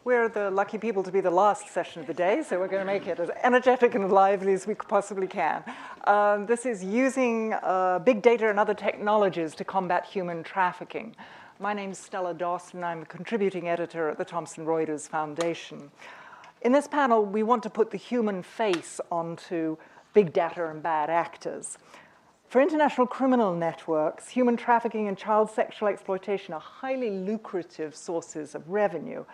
We're the lucky people to be the last session of the day, so we're going to make it as energetic and lively as we possibly can. This is using big data and other technologies to combat human trafficking. My name's Stella Dawson. I'm a contributing editor at the Thomson Reuters Foundation. In this panel, we want to put the human face onto big data and bad actors. For international criminal networks, human trafficking and child sexual exploitation are highly lucrative sources of revenue.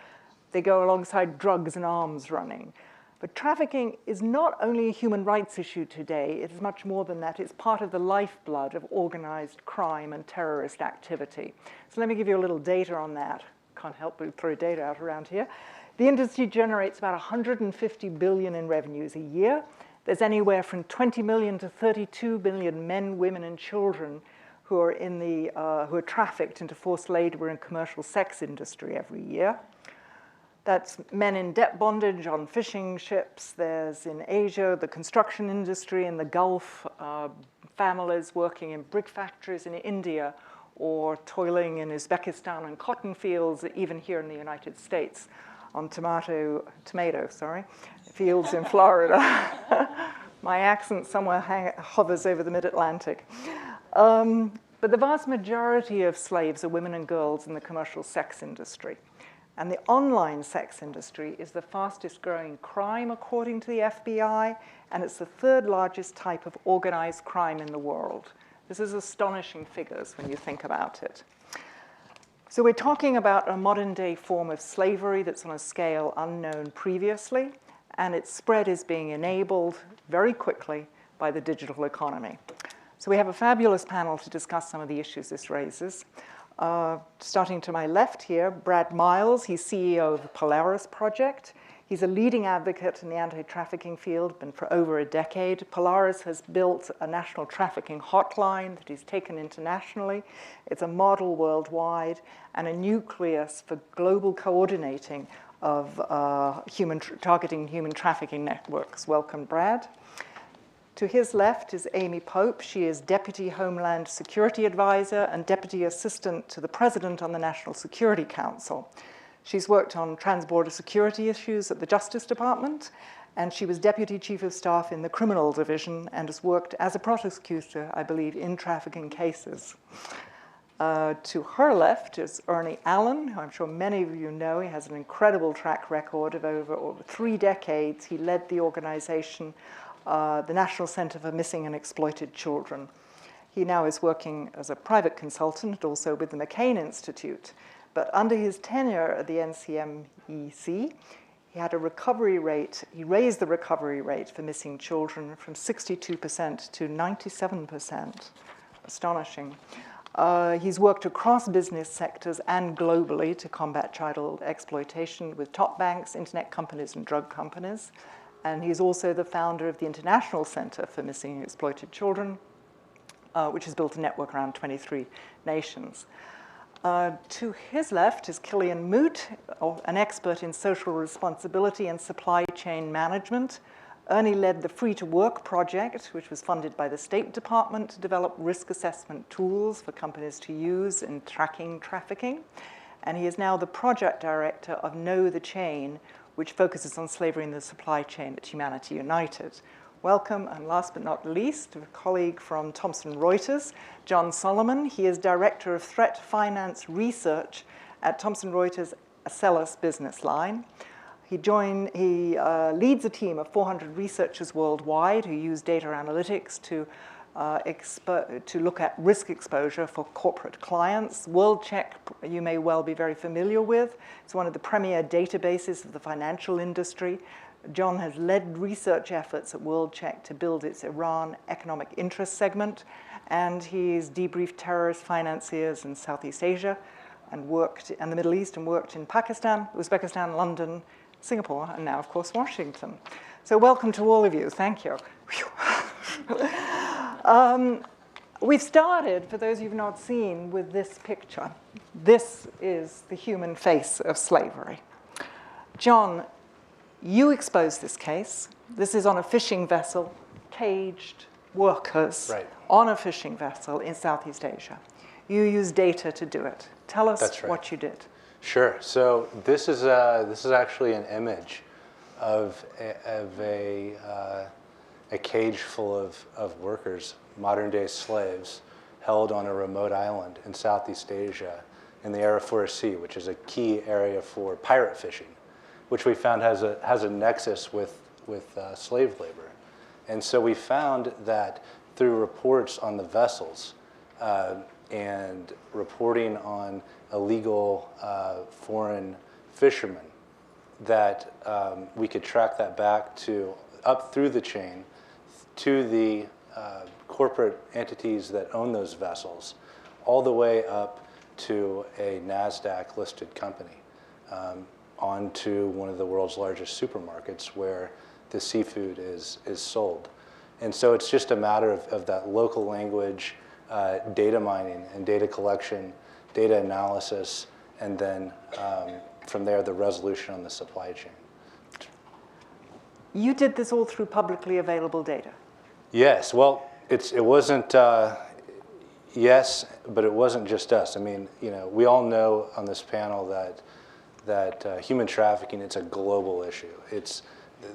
They go alongside drugs and arms running. But trafficking is not only a human rights issue today, it is much more than that. It's part of the lifeblood of organized crime and terrorist activity. So let me give you a little data on that. Can't help but throw data out around here. The industry generates about 150 billion in revenues a year. There's anywhere from 20 million to 32 million men, women, and children who are who are trafficked into forced labor and commercial sex industry every year. That's men in debt bondage on fishing ships. There's in Asia, the construction industry in the Gulf, families working in brick factories in India, or toiling in Uzbekistan and cotton fields, even here in the United States, on tomato fields in Florida. My accent somewhere hovers over the mid-Atlantic. But the vast majority of slaves are women and girls in the commercial sex industry. And the online sex industry is the fastest growing crime, according to the FBI, and it's the third largest type of organized crime in the world. This is astonishing figures when you think about it. So we're talking about a modern day form of slavery that's on a scale unknown previously, and its spread is being enabled very quickly by the digital economy. So we have a fabulous panel to discuss some of the issues this raises. Starting to my left here, Brad Miles. He's CEO of the Polaris Project. He's a leading advocate in the anti-trafficking field, been for over a decade. Polaris has built a national trafficking hotline that he's taken internationally. It's a model worldwide and a nucleus for global coordinating of targeting human trafficking networks. Welcome, Brad. To his left is Amy Pope. She is Deputy Homeland Security Advisor and Deputy Assistant to the President on the National Security Council. She's worked on transborder security issues at the Justice Department, and she was Deputy Chief of Staff in the Criminal Division and has worked as a prosecutor, I believe, in trafficking cases. To her left is Ernie Allen, who I'm sure many of you know. He has an incredible track record of over 3 decades. He led the organization the National Center for Missing and Exploited Children. He now is working as a private consultant, also with the McCain Institute. But under his tenure at the NCMEC, he had a recovery rate, he raised the recovery rate for missing children from 62% to 97%. Astonishing. He's worked across business sectors and globally to combat child exploitation with top banks, internet companies, and drug companies. And he's also the founder of the International Center for Missing and Exploited Children, which has built a network around 23 nations. To his left is Killian Moot, an expert in social responsibility and supply chain management. Ernie led the Free to Work project, which was funded by the State Department to develop risk assessment tools for companies to use in tracking trafficking. And he is now the project director of Know the Chain, which focuses on slavery in the supply chain at Humanity United. Welcome, and last but not least, a colleague from Thomson Reuters, John Solomon. He is Director of Threat Finance Research at Thomson Reuters Acellus Business Line. He leads a team of 400 researchers worldwide who use data analytics to look at risk exposure for corporate clients. WorldCheck, you may well be very familiar with. It's one of the premier databases of the financial industry. John has led research efforts at WorldCheck to build its Iran economic interest segment, and he's debriefed terrorist financiers in Southeast Asia and worked in the Middle East and worked in Pakistan, Uzbekistan, London, Singapore, and now, of course, Washington. So welcome to all of you. Thank you. We've started, for those you've not seen, with this picture. This is the human face of slavery. John, you exposed this case. This is on a fishing vessel, caged workers on a fishing vessel in Southeast Asia. You used data to do it. Tell us what you did. Sure. So this is actually an image of a cage full of workers, modern day slaves, held on a remote island in Southeast Asia in the Arafura Sea, which is a key area for pirate fishing, which we found has a nexus with slave labor. And so we found that through reports on the vessels and reporting on illegal foreign fishermen, that we could track that back to up through the chain to the corporate entities that own those vessels, all the way up to a NASDAQ listed company, onto one of the world's largest supermarkets where the seafood is sold. And so it's just a matter of that local language data mining and data collection, data analysis, and then from there the resolution on the supply chain. You did this all through publicly available data? Yes, well, it wasn't, yes, but it wasn't just us. I mean, we all know on this panel that human trafficking, it's a global issue.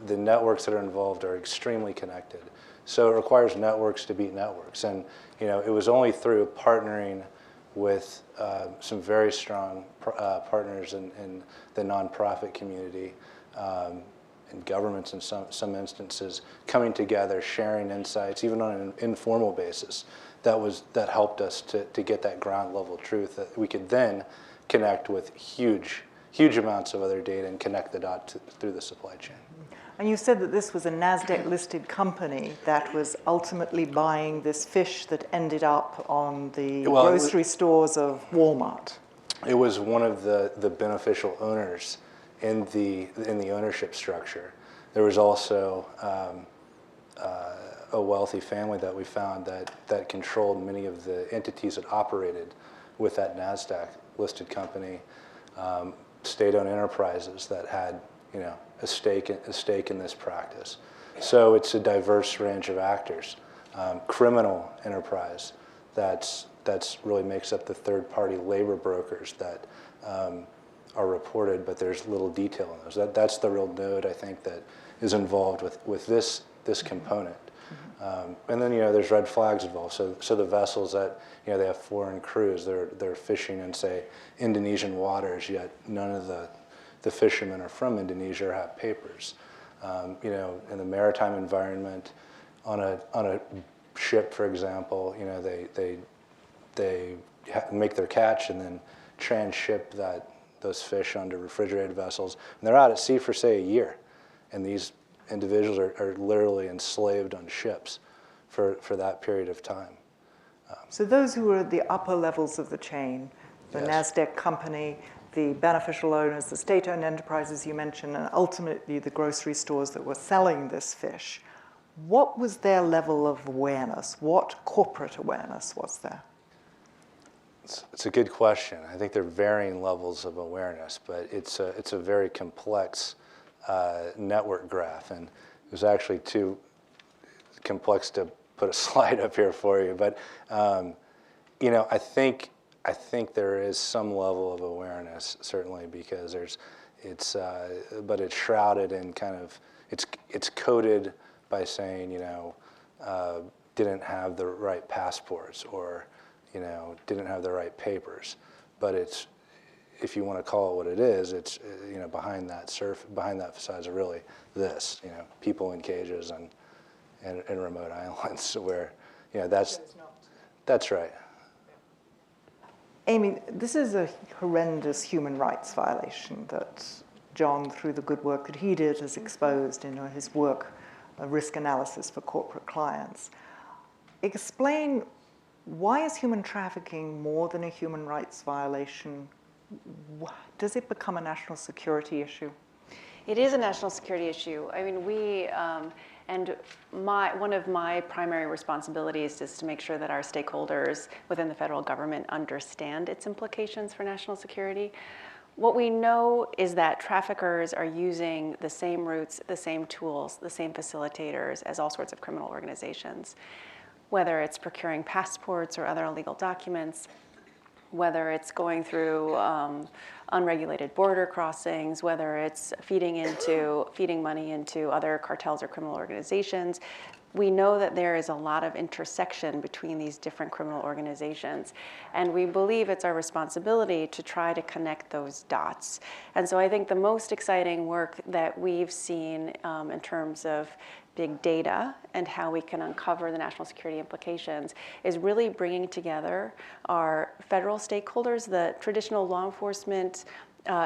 The networks that are involved are extremely connected. So it requires networks to beat networks. And it was only through partnering with some very strong partners in the nonprofit community and governments in some instances coming together, sharing insights, even on an informal basis, that helped us to get that ground level truth that we could then connect with huge amounts of other data and connect the dots through the supply chain. And you said that this was a NASDAQ-listed company that was ultimately buying this fish that ended up on the grocery stores of Walmart. It was one of the beneficial owners in the ownership structure. There was also a wealthy family that we found that controlled many of the entities that operated with that NASDAQ-listed company, state-owned enterprises that had a stake in this practice. So it's a diverse range of actors. Criminal enterprise that's really makes up the third-party labor brokers that are reported, but there's little detail in those. That's the real node, I think, that is involved with this component. And then there's red flags involved. So the vessels that they have foreign crews, they're fishing in, say, Indonesian waters, yet none of the fishermen are from Indonesia or have papers. In the maritime environment, on a ship, for example, they make their catch and then transship those fish onto refrigerated vessels, and they're out at sea for, say, a year, and these individuals are literally enslaved on ships for that period of time. So those who are at the upper levels of the chain, the Yes. NASDAQ company, the beneficial owners, the state-owned enterprises you mentioned, and ultimately the grocery stores that were selling this fish, what was their level of awareness? What corporate awareness was there? It's a good question. I think there are varying levels of awareness, but it's a very complex network graph, and it was actually too complex to put a slide up here for you. But I think there is some level of awareness, certainly, because but it's shrouded in kind of it's coded by saying didn't have the right passports or didn't have the right papers. But it's, if you want to call it what it is, it's behind that facade is really this, people in cages and remote islands where that's right. Amy, this is a horrendous human rights violation that John, through the good work that he did, has exposed in his work, risk analysis for corporate clients. Explain, why is human trafficking more than a human rights violation? Does it become a national security issue? It is a national security issue. I mean, one of my primary responsibilities is to make sure that our stakeholders within the federal government understand its implications for national security. What we know is that traffickers are using the same routes, the same tools, the same facilitators as all sorts of criminal organizations, whether it's procuring passports or other illegal documents, whether it's going through unregulated border crossings, whether it's feeding money into other cartels or criminal organizations. We know that there is a lot of intersection between these different criminal organizations, and we believe it's our responsibility to try to connect those dots. And so I think the most exciting work that we've seen in terms of big data and how we can uncover the national security implications is really bringing together our federal stakeholders, the traditional law enforcement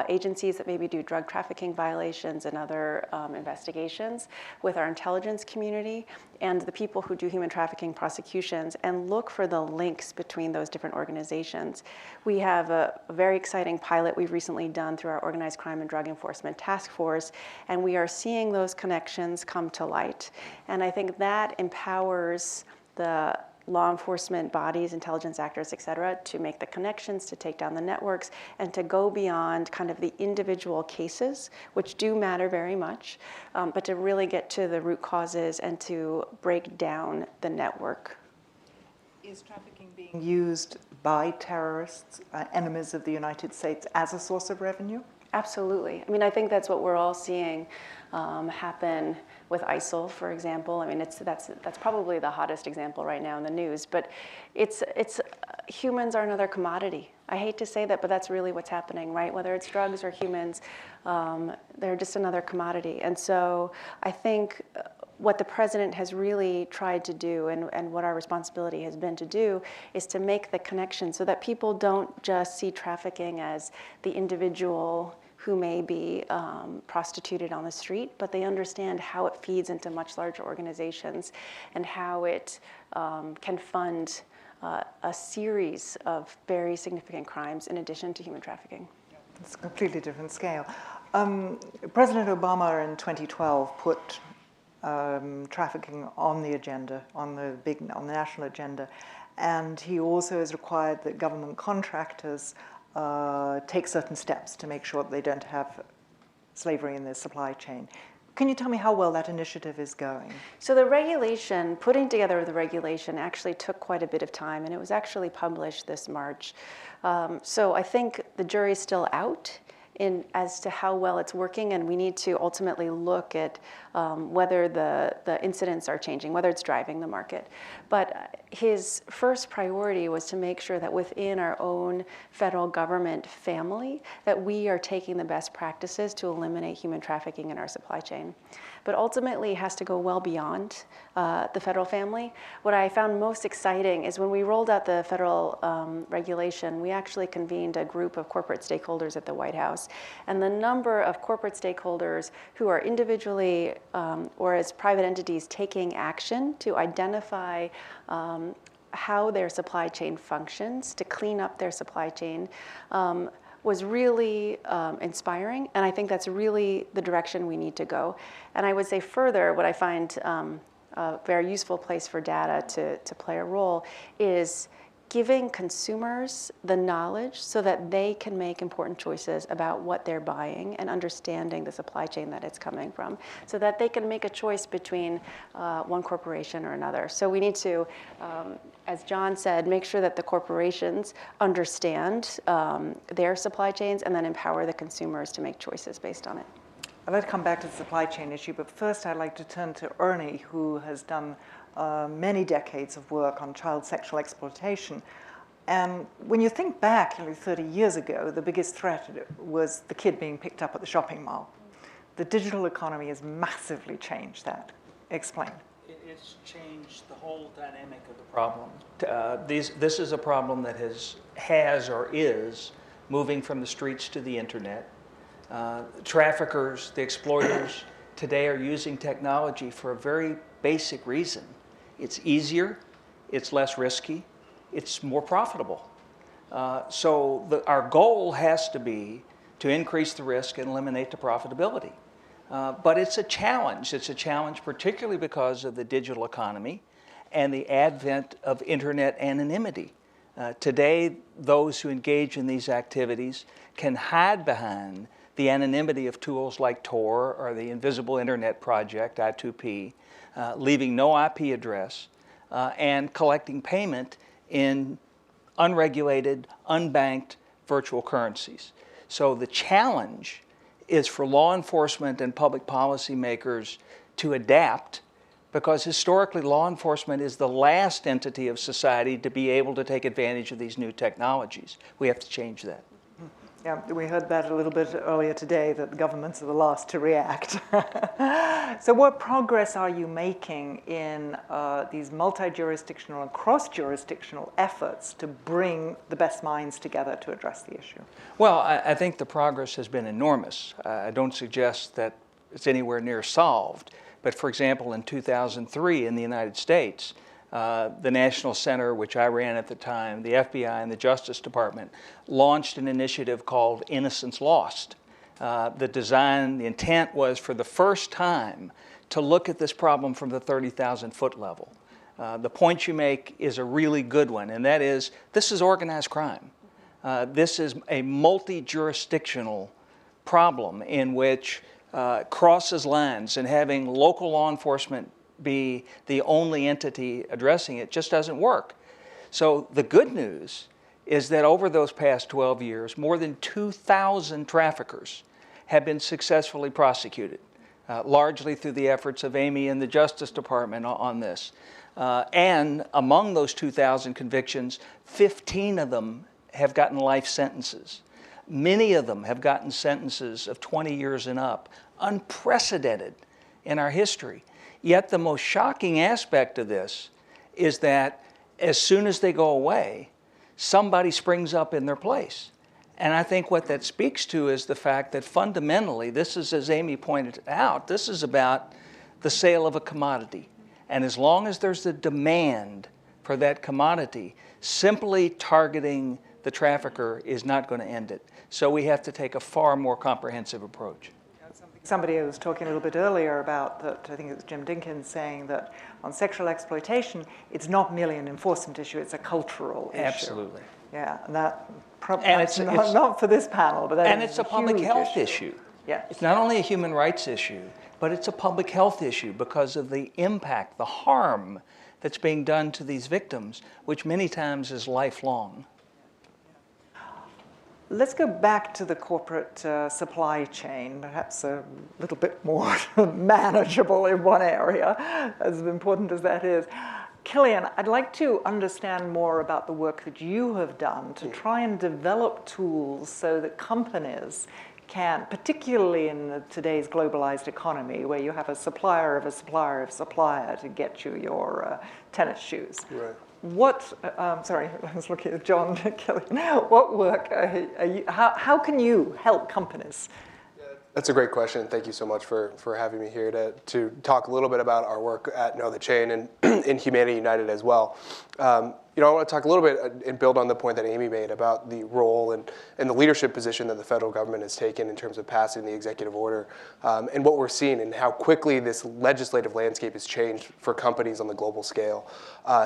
agencies that maybe do drug trafficking violations and other investigations, with our intelligence community and the people who do human trafficking prosecutions, and look for the links between those different organizations. We have a very exciting pilot we've recently done through our Organized Crime and Drug Enforcement Task Force, and we are seeing those connections come to light. And I think that empowers the law enforcement bodies, intelligence actors, et cetera, to make the connections, to take down the networks, and to go beyond kind of the individual cases, which do matter very much, but to really get to the root causes and to break down the network. Is trafficking being used by terrorists, enemies of the United States, as a source of revenue? Absolutely. I mean, I think that's what we're all seeing happen with ISIL, for example. I mean, that's probably the hottest example right now in the news. But it's humans are another commodity. I hate to say that, but that's really what's happening, right? Whether it's drugs or humans, they're just another commodity. And so I think what the president has really tried to do, and what our responsibility has been to do, is to make the connection so that people don't just see trafficking as the individual who may be prostituted on the street, but they understand how it feeds into much larger organizations and how it can fund a series of very significant crimes in addition to human trafficking. It's a completely different scale. President Obama in 2012 put trafficking on the agenda, on the national agenda, and he also has required that government contractors take certain steps to make sure that they don't have slavery in their supply chain. Can you tell me how well that initiative is going? So the regulation, putting together the regulation, actually took quite a bit of time, and it was actually published this March. So I think the jury's still out as to how well it's working, and we need to ultimately look at whether the incidents are changing, whether it's driving the market. But his first priority was to make sure that within our own federal government family, that we are taking the best practices to eliminate human trafficking in our supply chain. But ultimately, it has to go well beyond the federal family. What I found most exciting is when we rolled out the federal regulation, we actually convened a group of corporate stakeholders at the White House. And the number of corporate stakeholders who are individually or as private entities taking action to identify how their supply chain functions, to clean up their supply chain, was really inspiring, and I think that's really the direction we need to go. And I would say further, what I find a very useful place for data to play a role is giving consumers the knowledge so that they can make important choices about what they're buying and understanding the supply chain that it's coming from, so that they can make a choice between one corporation or another. So we need to, as John said, make sure that the corporations understand their supply chains and then empower the consumers to make choices based on it. I'd like to come back to the supply chain issue, but first I'd like to turn to Ernie, who has done many decades of work on child sexual exploitation. And when you think back 30 years ago, the biggest threat was the kid being picked up at the shopping mall. The digital economy has massively changed that. Explain. It's changed the whole dynamic of the problem. This is a problem that has or is moving from the streets to the internet. Traffickers, the exploiters, today are using technology for a very basic reason. It's easier, it's less risky, it's more profitable. So our goal has to be to increase the risk and eliminate the profitability. But it's a challenge. It's a challenge particularly because of the digital economy and the advent of internet anonymity. Today, those who engage in these activities can hide behind the anonymity of tools like Tor or the Invisible Internet Project, I2P, leaving no IP address, and collecting payment in unregulated, unbanked virtual currencies. So the challenge is for law enforcement and public policy makers to adapt, because historically law enforcement is the last entity of society to be able to take advantage of these new technologies. We have to change that. Yeah, we heard that a little bit earlier today, that the governments are the last to react. So what progress are you making in these multi-jurisdictional and cross-jurisdictional efforts to bring the best minds together to address the issue? Well, I think the progress has been enormous. I don't suggest that it's anywhere near solved. But for example, in 2003 in the United States, the National Center, which I ran at the time, the FBI and the Justice Department, launched an initiative called Innocence Lost. The intent was for the first time to look at this problem from the 30,000-foot level. The point you make is a really good one, and that is, this is organized crime. This is a multi-jurisdictional problem in which crosses lines, and having local law enforcement be the only entity addressing it just doesn't work. So the good news is that over those past 12 years, more than 2,000 traffickers have been successfully prosecuted, largely through the efforts of Amy and the Justice Department on this. And among those 2,000 convictions, 15 of them have gotten life sentences. Many of them have gotten sentences of 20 years and up, unprecedented in our history. Yet the most shocking aspect of this is that as soon as they go away, somebody springs up in their place. And I think what that speaks to is the fact that fundamentally, this is, as Amy pointed out, this is about the sale of a commodity. And as long as there's a demand for that commodity, simply targeting the trafficker is not going to end it. So we have to take a far more comprehensive approach. Somebody was talking a little bit earlier about that, I think it was Jim Dinkins, saying that on sexual exploitation, it's not merely an enforcement issue, it's a cultural issue. Absolutely. Yeah, and that it's not for this panel, but that and it's a public health issue. Yeah. It's not only a human rights issue, but it's a public health issue because of the impact, the harm that's being done to these victims, which many times is lifelong. Let's go back to the corporate supply chain, perhaps a little bit more manageable in one area, as important as that is. Killian, I'd like to understand more about the work that you have done to try and develop tools so that companies can, particularly in today's globalized economy, where you have a supplier of a supplier of a supplier to get you your tennis shoes. Right. Sorry, I was looking at John Killian. What work how can you help companies? That's a great question. Thank you so much for having me here to talk a little bit about our work at Know the Chain and in Humanity United as well. I want to talk a little bit and build on the point that Amy made about the role and the leadership position that the federal government has taken in terms of passing the executive order and what we're seeing and how quickly this legislative landscape has changed for companies on the global scale.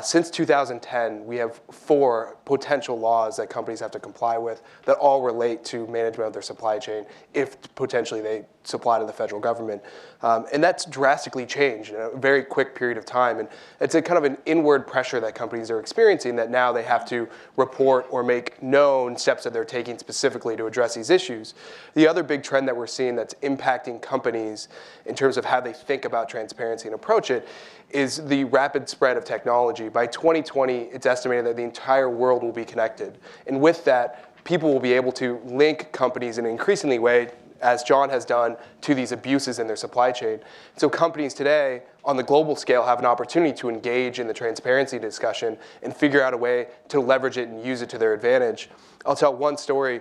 Since 2010, we have 4 potential laws that companies have to comply with that all relate to management of their supply chain if potentially they supply to the federal government. And that's drastically changed in a very quick period of time. And it's a kind of an inward pressure that companies are experiencing that now they have to report or make known steps that they're taking specifically to address these issues. The other big trend that we're seeing that's impacting companies in terms of how they think about transparency and approach it is the rapid spread of technology. By 2020, it's estimated that the entire world will be connected. And with that, people will be able to link companies in an increasingly way, as John has done, to these abuses in their supply chain. So companies today, on the global scale, have an opportunity to engage in the transparency discussion and figure out a way to leverage it and use it to their advantage. I'll tell one story.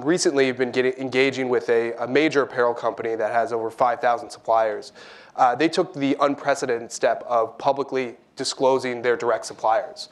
Recently, I've been engaging with a major apparel company that has over 5,000 suppliers. They took the unprecedented step of publicly disclosing their direct suppliers.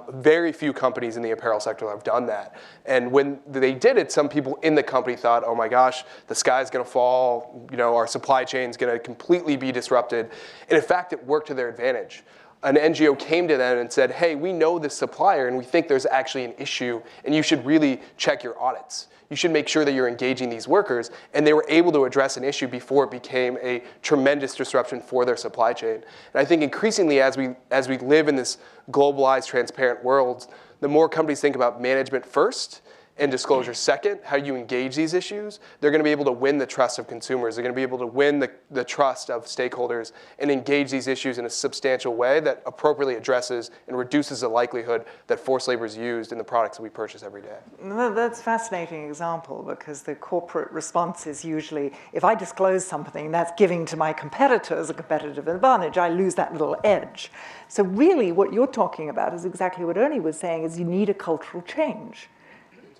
Very few companies in the apparel sector have done that. And when they did it, some people in the company thought, oh my gosh, the sky's gonna fall, our supply chain's gonna completely be disrupted. And in fact, it worked to their advantage. An NGO came to them and said, hey, we know this supplier and we think there's actually an issue and you should really check your audits. You should make sure that you're engaging these workers. And they were able to address an issue before it became a tremendous disruption for their supply chain. And I think increasingly as we live in this globalized, transparent world, the more companies think about management first and disclosure second, how you engage these issues, they're going to be able to win the trust of consumers. They're going to be able to win the trust of stakeholders and engage these issues in a substantial way that appropriately addresses and reduces the likelihood that forced labor is used in the products that we purchase every day. That's a fascinating example, because the corporate response is usually, if I disclose something, that's giving to my competitors a competitive advantage. I lose that little edge. So really what you're talking about is exactly what Ernie was saying, is you need a cultural change.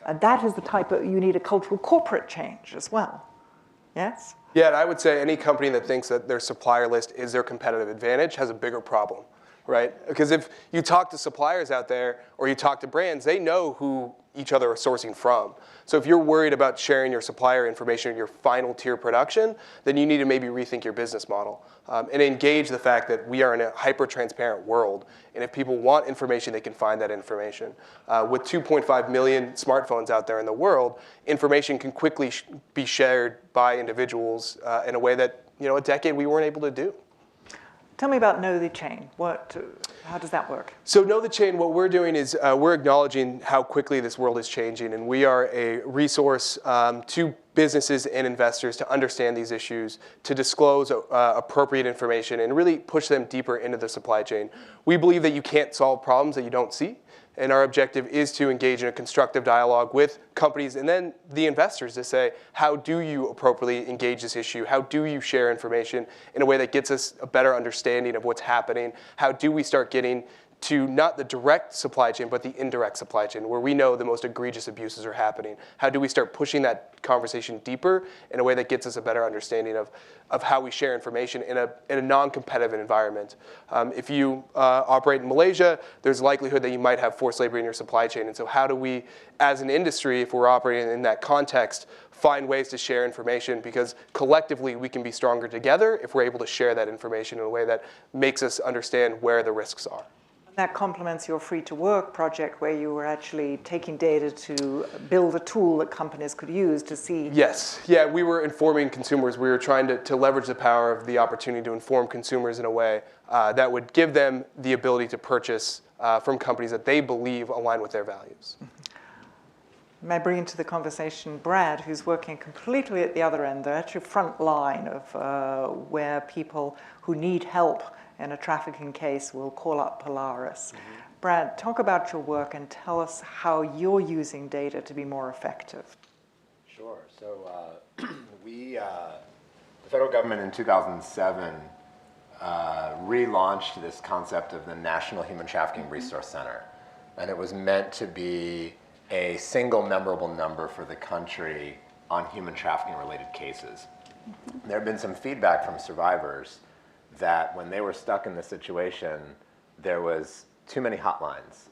And that is the type of, you need a cultural corporate change as well. Yes? Yeah, and I would say any company that thinks that their supplier list is their competitive advantage has a bigger problem, right? Because if you talk to suppliers out there or you talk to brands, they know who each other are sourcing from. So if you're worried about sharing your supplier information in your final tier production, then you need to maybe rethink your business model and engage the fact that we are in a hyper-transparent world. And if people want information, they can find that information. With 2.5 million smartphones out there in the world, information can quickly be shared by individuals in a way that, a decade we weren't able to do. Tell me about Know the Chain. How does that work? So Know the Chain, what we're doing is we're acknowledging how quickly this world is changing, and we are a resource to businesses and investors to understand these issues, to disclose appropriate information, and really push them deeper into the supply chain. We believe that you can't solve problems that you don't see, and our objective is to engage in a constructive dialogue with companies and then the investors to say, how do you appropriately engage this issue? How do you share information in a way that gets us a better understanding of what's happening? How do we start getting to not the direct supply chain, but the indirect supply chain, where we know the most egregious abuses are happening? How do we start pushing that conversation deeper in a way that gets us a better understanding of how we share information in a non-competitive environment? If you operate in Malaysia, there's a likelihood that you might have forced labor in your supply chain. And so how do we, as an industry, if we're operating in that context, find ways to share information? Because collectively, we can be stronger together if we're able to share that information in a way that makes us understand where the risks are. That complements your Free to Work project, where you were actually taking data to build a tool that companies could use to see. Yes. Yeah, we were informing consumers. We were trying to leverage the power of the opportunity to inform consumers in a way that would give them the ability to purchase from companies that they believe align with their values. May I bring into the conversation Brad, who's working completely at the other end, the actual front line of where people who need help in a trafficking case will call up Polaris. Brad, talk about your work and tell us how you're using data to be more effective. Sure. So the federal government in 2007 relaunched this concept of the National Human Trafficking Resource Center. And it was meant to be a single memorable number for the country on human trafficking related cases. There had been some feedback from survivors that when they were stuck in this situation, there was too many hotlines.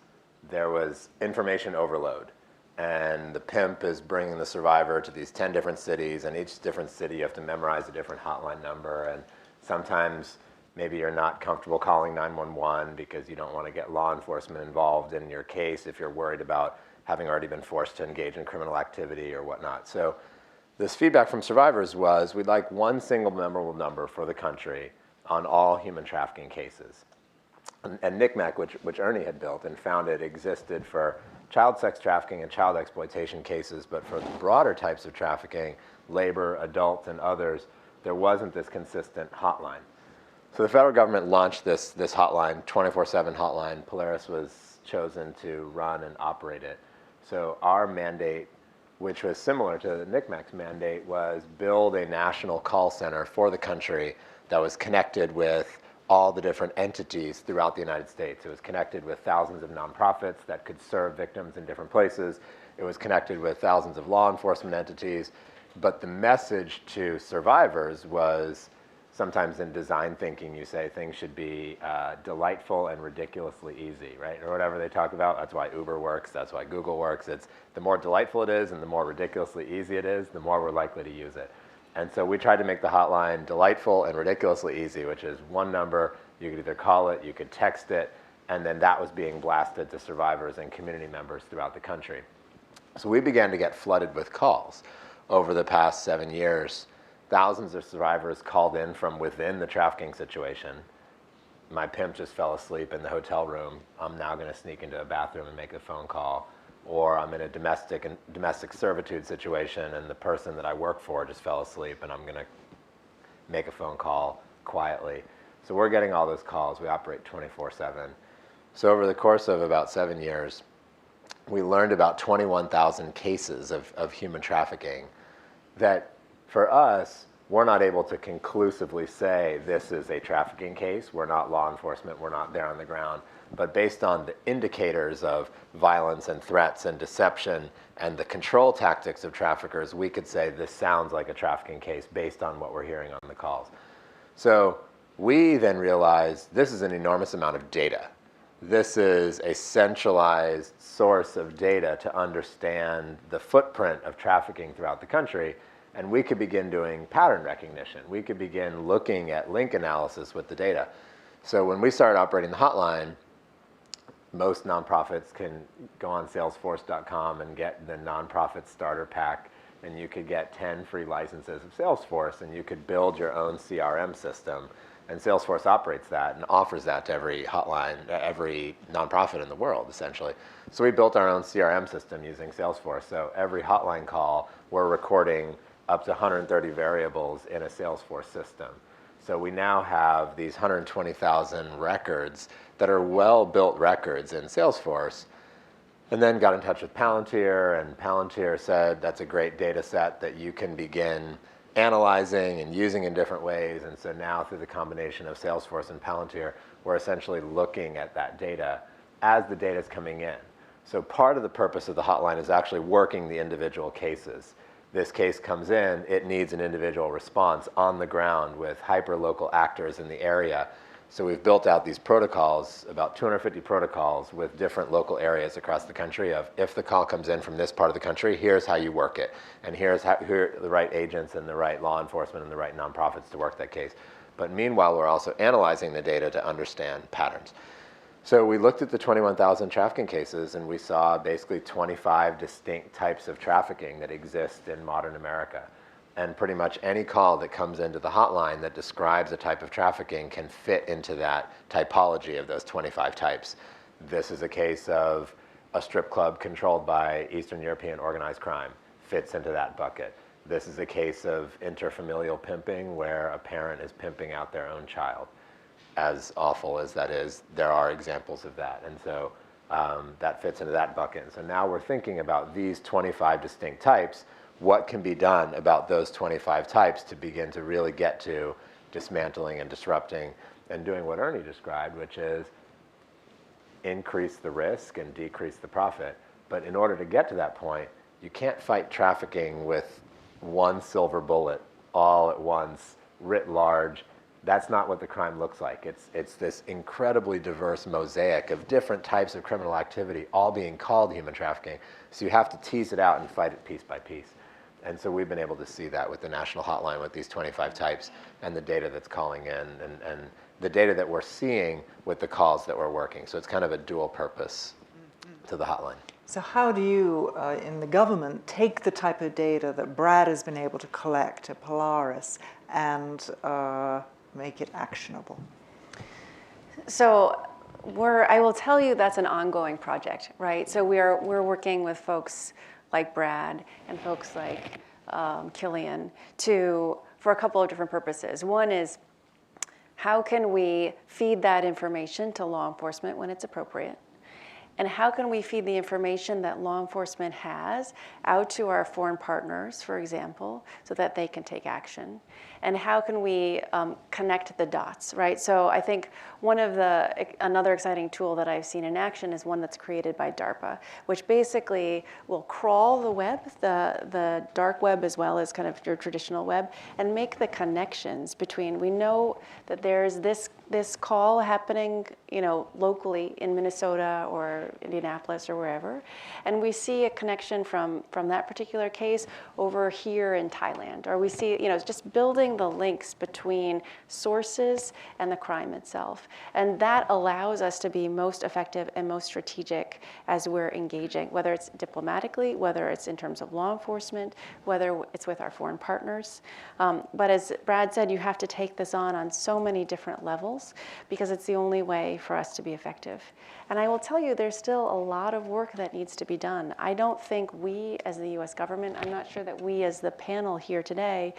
There was information overload. And the pimp is bringing the survivor to these 10 different cities, and each different city you have to memorize a different hotline number. And sometimes maybe you're not comfortable calling 911 because you don't want to get law enforcement involved in your case if you're worried about having already been forced to engage in criminal activity or whatnot. So this feedback from survivors was, we'd like one single memorable number for the country on all human trafficking cases. And NCMEC, which Ernie had built and founded, existed for child sex trafficking and child exploitation cases, but for the broader types of trafficking, labor, adult, and others, there wasn't this consistent hotline. So the federal government launched this hotline, 24/7 hotline. Polaris was chosen to run and operate it. So our mandate, which was similar to NCMEC's mandate, was build a national call center for the country that was connected with all the different entities throughout the United States. It was connected with thousands of nonprofits that could serve victims in different places. It was connected with thousands of law enforcement entities. But the message to survivors was, sometimes in design thinking, you say things should be delightful and ridiculously easy, right? Or whatever they talk about. That's why Uber works. That's why Google works. It's the more delightful it is and the more ridiculously easy it is, the more we're likely to use it. And so we tried to make the hotline delightful and ridiculously easy, which is one number. You could either call it, you could text it, and then that was being blasted to survivors and community members throughout the country. So we began to get flooded with calls over the past 7 years. Thousands of survivors called in from within the trafficking situation. My pimp just fell asleep in the hotel room. I'm now going to sneak into a bathroom and make a phone call. or I'm in a domestic servitude situation and the person that I work for just fell asleep and I'm going to make a phone call quietly. So we're getting all those calls. We operate 24/7. So over the course of about 7 years, we learned about 21,000 cases of human trafficking that for us, we're not able to conclusively say this is a trafficking case. We're not law enforcement. We're not there on the ground. But based on the indicators of violence and threats and deception and the control tactics of traffickers, we could say this sounds like a trafficking case based on what we're hearing on the calls. So we then realized this is an enormous amount of data. This is a centralized source of data to understand the footprint of trafficking throughout the country, and we could begin doing pattern recognition. We could begin looking at link analysis with the data. So when we started operating the hotline, most nonprofits can go on salesforce.com and get the nonprofit starter pack, and you could get 10 free licenses of Salesforce, and you could build your own CRM system. And Salesforce operates that and offers that to every hotline, every nonprofit in the world, essentially. So we built our own CRM system using Salesforce. So every hotline call, we're recording up to 130 variables in a Salesforce system. So we now have these 120,000 records that are well-built records in Salesforce. And then got in touch with Palantir, and Palantir said that's a great data set that you can begin analyzing and using in different ways. And so now through the combination of Salesforce and Palantir, we're essentially looking at that data as the data is coming in. So part of the purpose of the hotline is actually working the individual cases. This case comes in, it needs an individual response on the ground with hyper-local actors in the area. So we've built out these protocols, about 250 protocols with different local areas across the country of if the call comes in from this part of the country, here's how you work it. And here are the right agents and the right law enforcement and the right nonprofits to work that case. But meanwhile, we're also analyzing the data to understand patterns. So we looked at the 21,000 trafficking cases and we saw basically 25 distinct types of trafficking that exist in modern America. And pretty much any call that comes into the hotline that describes a type of trafficking can fit into that typology of those 25 types. This is a case of a strip club controlled by Eastern European organized crime, fits into that bucket. This is a case of interfamilial pimping where a parent is pimping out their own child. As awful as that is, there are examples of that. And so that fits into that bucket. And so now we're thinking about these 25 distinct types. What can be done about those 25 types to begin to really get to dismantling and disrupting and doing what Ernie described, which is increase the risk and decrease the profit. But in order to get to that point, you can't fight trafficking with one silver bullet all at once, writ large. That's not what the crime looks like. It's this incredibly diverse mosaic of different types of criminal activity, all being called human trafficking. So you have to tease it out and fight it piece by piece. And so we've been able to see that with the national hotline with these 25 types and the data that's calling in and the data that we're seeing with the calls that we're working. So it's kind of a dual purpose to the hotline. So how do you, in the government, take the type of data that Brad has been able to collect at Polaris and make it actionable? So I will tell you that's an ongoing project, right? So we're working with folks like Brad and folks like Killian for a couple of different purposes. One is how can we feed that information to law enforcement when it's appropriate? And how can we feed the information that law enforcement has out to our foreign partners, for example, so that they can take action? And how can we connect the dots, right? So I think another exciting tool that I've seen in action is one that's created by DARPA, which basically will crawl the web, the dark web as well as kind of your traditional web, and make the connections between, we know that there's this call happening, locally in Minnesota or Indianapolis or wherever, and we see a connection from that particular case over here in Thailand, or we see, just building the links between sources and the crime itself. And that allows us to be most effective and most strategic as we're engaging, whether it's diplomatically, whether it's in terms of law enforcement, whether it's with our foreign partners. But as Brad said, you have to take this on so many different levels. protocols, because it's the only way for us to be effective. And I will tell you, there's still a lot of work that needs to be done. I don't think we as the US government, I'm not sure that we as the panel here today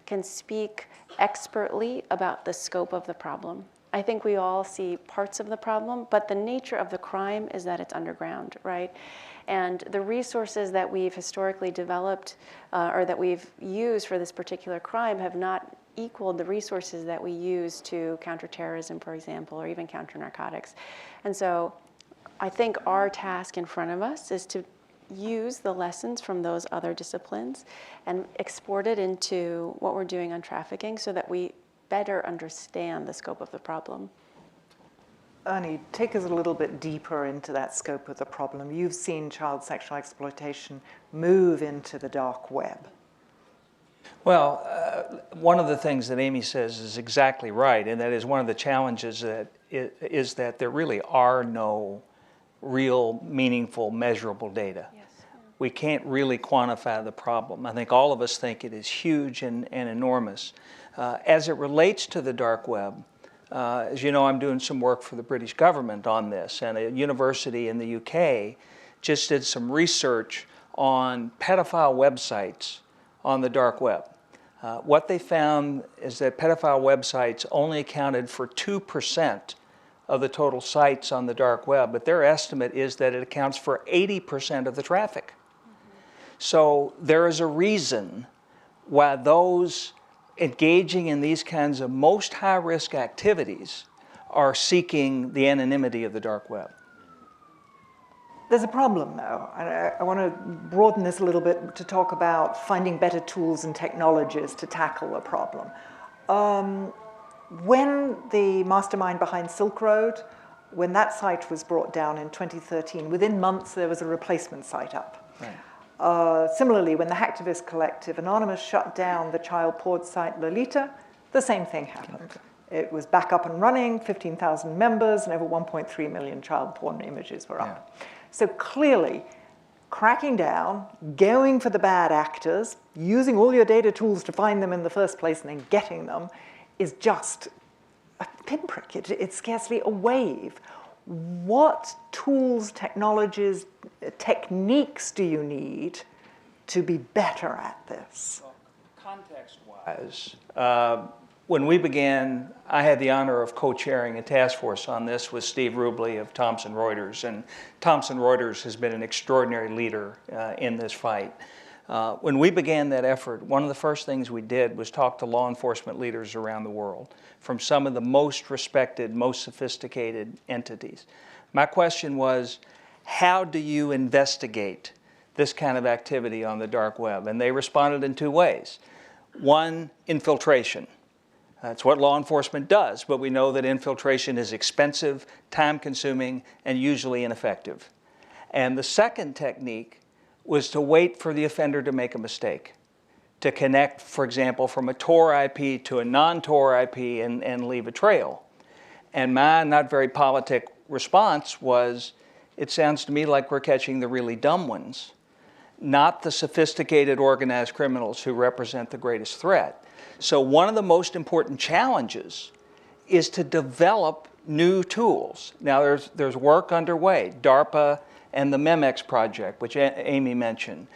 can speak expertly about the scope of the problem. I think we all see parts of the problem, but the nature of the crime is that it's underground, right? And the resources that we've historically developed or that we've used for this particular crime have not equaled the resources that we use to counter terrorism, for example, or even counter narcotics. And so I think our task in front of us is to use the lessons from those other disciplines and export it into what we're doing on trafficking so that we better understand the scope of the problem. Ernie, take us a little bit deeper into that scope of the problem. You've seen child sexual exploitation move into the dark web. Well, one of the things that Amy says is exactly right, and that is one of the challenges is that there really are no real, meaningful, measurable data. Yes. We can't really quantify the problem. I think all of us think it is huge and enormous. As it relates to the dark web, as you know, I'm doing some work for the British government on this, and a university in the UK just did some research on pedophile websites on the dark web. What they found is that pedophile websites only accounted for 2% of the total sites on the dark web, but their estimate is that it accounts for 80% of the traffic. So there is a reason why those engaging in these kinds of most high-risk activities are seeking the anonymity of the dark web. There's a problem, though, and I want to broaden this a little bit to talk about finding better tools and technologies to tackle the problem. When the mastermind behind Silk Road, when that site was brought down in 2013, within months there was a replacement site up. Right. Similarly, when the Hacktivist Collective Anonymous shut down the child porn site Lolita, the same thing happened. It was back up and running, 15,000 members, and over 1.3 million child porn images were up. Yeah. So clearly, cracking down, going for the bad actors, using all your data tools to find them in the first place and then getting them is just a pinprick. It's scarcely a wave. What tools, technologies, techniques do you need to be better at this? Well, context-wise, when we began, I had the honor of co-chairing a task force on this with Steve Rubley of Thomson Reuters, and Thomson Reuters has been an extraordinary leader in this fight. When we began that effort, one of the first things we did was talk to law enforcement leaders around the world, from some of the most respected, most sophisticated entities. My question was, how do you investigate this kind of activity on the dark web? And they responded in two ways. One, infiltration. That's what law enforcement does, but we know that infiltration is expensive, time-consuming, and usually ineffective. And the second technique was to wait for the offender to make a mistake, to connect, for example, from a Tor IP to a non-Tor IP and leave a trail. And my not very politic response was, it sounds to me like we're catching the really dumb ones, not the sophisticated organized criminals who represent the greatest threat. So one of the most important challenges is to develop new tools. Now there's work underway, DARPA and the MEMEX project, which Amy mentioned.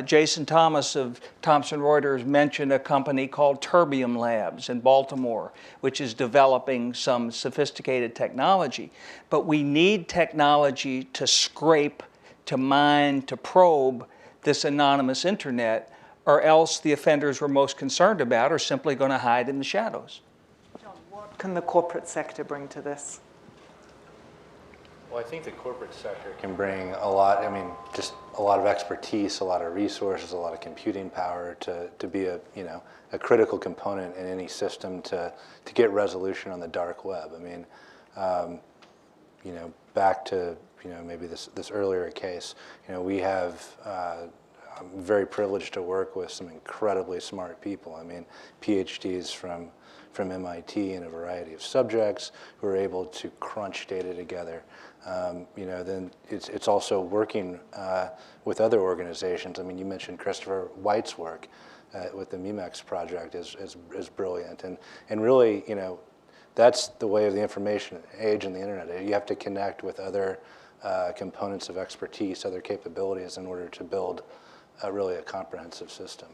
Jason Thomas of Thomson Reuters mentioned a company called Terbium Labs in Baltimore, which is developing some sophisticated technology. But we need technology to scrape, to mine, to probe this anonymous internet, or else the offenders we're most concerned about are simply going to hide in the shadows. John, what can the corporate sector bring to this? Well, I think the corporate sector can bring a lot, I mean, just a lot of expertise, a lot of resources, a lot of computing power to be a critical component in any system to get resolution on the dark web. I mean, back to, maybe this earlier case, we have, I'm very privileged to work with some incredibly smart people. I mean, PhDs from MIT in a variety of subjects who are able to crunch data together. Then it's also working with other organizations. I mean, you mentioned Christopher White's work with the MEMEX project is brilliant. And really, That's the way of the information age and the internet. You have to connect with other components of expertise, other capabilities in order to build really a comprehensive system.